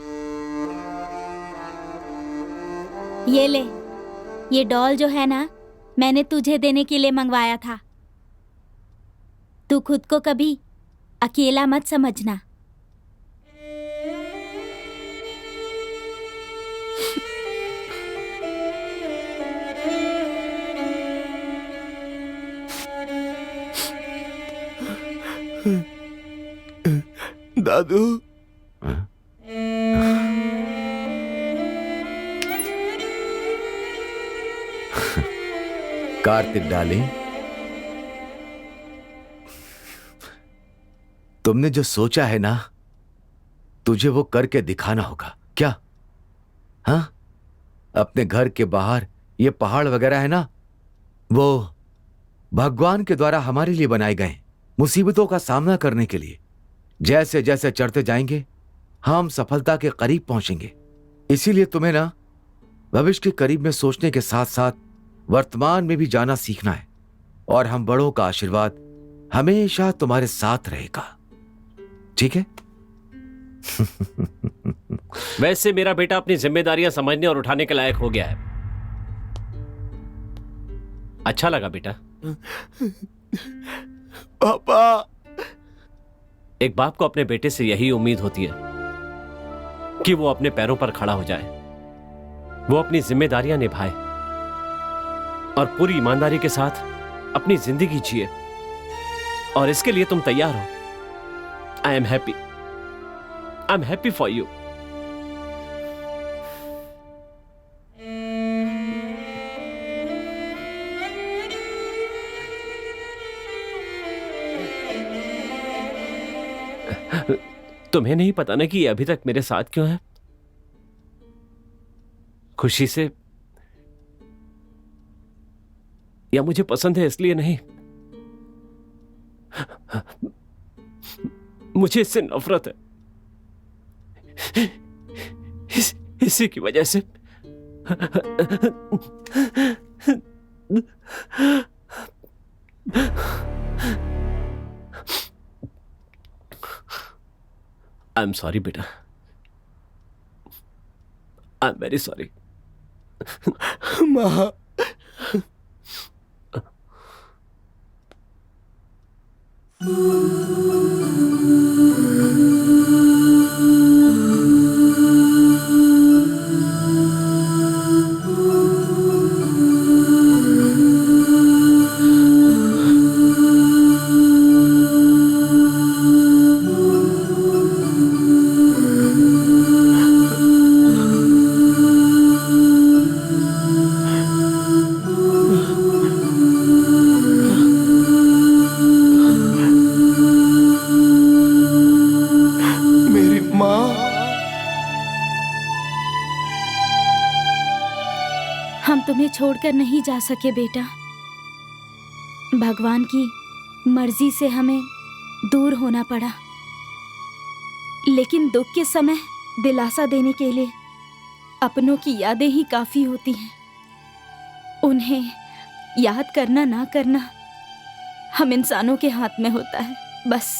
ये ले। ये डॉल जो है ना, मैंने तुझे देने के लिए मंगवाया था। तू खुद को कभी अकेला मत समझना। दादू, कार्तिक डार्लिंग, तुमने जो सोचा है ना, तुझे वो करके दिखाना होगा क्या? हाँ, अपने घर के बाहर ये पहाड़ वगैरह है ना, वो भगवान के द्वारा हमारे लिए बनाए गए, मुसीबतों का सामना करने के लिए। जैसे जैसे चढ़ते जाएंगे हम सफलता के करीब पहुंचेंगे। इसीलिए तुम्हें ना भविष्य के करीब में सोचने के साथ साथ वर्तमान में भी जाना सीखना है। और हम बड़ों का आशीर्वाद हमेशा तुम्हारे साथ रहेगा, ठीक है? वैसे मेरा बेटा अपनी जिम्मेदारियां समझने और उठाने के लायक हो गया है। अच्छा लगा बेटा। पापा, एक बाप को अपने बेटे से यही उम्मीद होती है कि वो अपने पैरों पर खड़ा हो जाए, वो अपनी जिम्मेदारियां निभाए और पूरी ईमानदारी के साथ अपनी जिंदगी जिए। और इसके लिए तुम तैयार हो। I am happy for you. तुम्हें नहीं पता ना कि ये अभी तक मेरे साथ क्यों है? खुशी से, या मुझे पसंद है इसलिए नहीं। मुझे इससे नफरत है। इसी की वजह से आई एम सॉरी बेटा। I am very sorry. माँ, छोड़कर नहीं जा सके बेटा। भगवान की मर्जी से हमें दूर होना पड़ा, लेकिन दुख के समय दिलासा देने के लिए अपनों की यादें ही काफी होती हैं। उन्हें याद करना ना करना हम इंसानों के हाथ में होता है बस।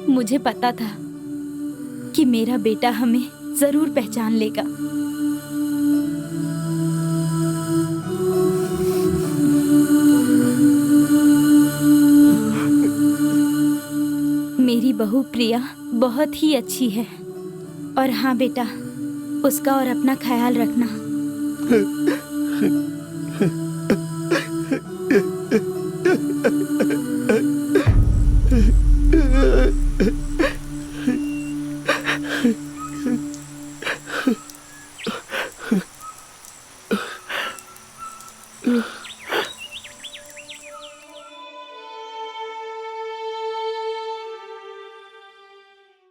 मुझे पता था कि मेरा बेटा हमें जरूर पहचान लेगा। मेरी बहू प्रिया बहुत ही अच्छी है। और हाँ बेटा, उसका और अपना ख्याल रखना।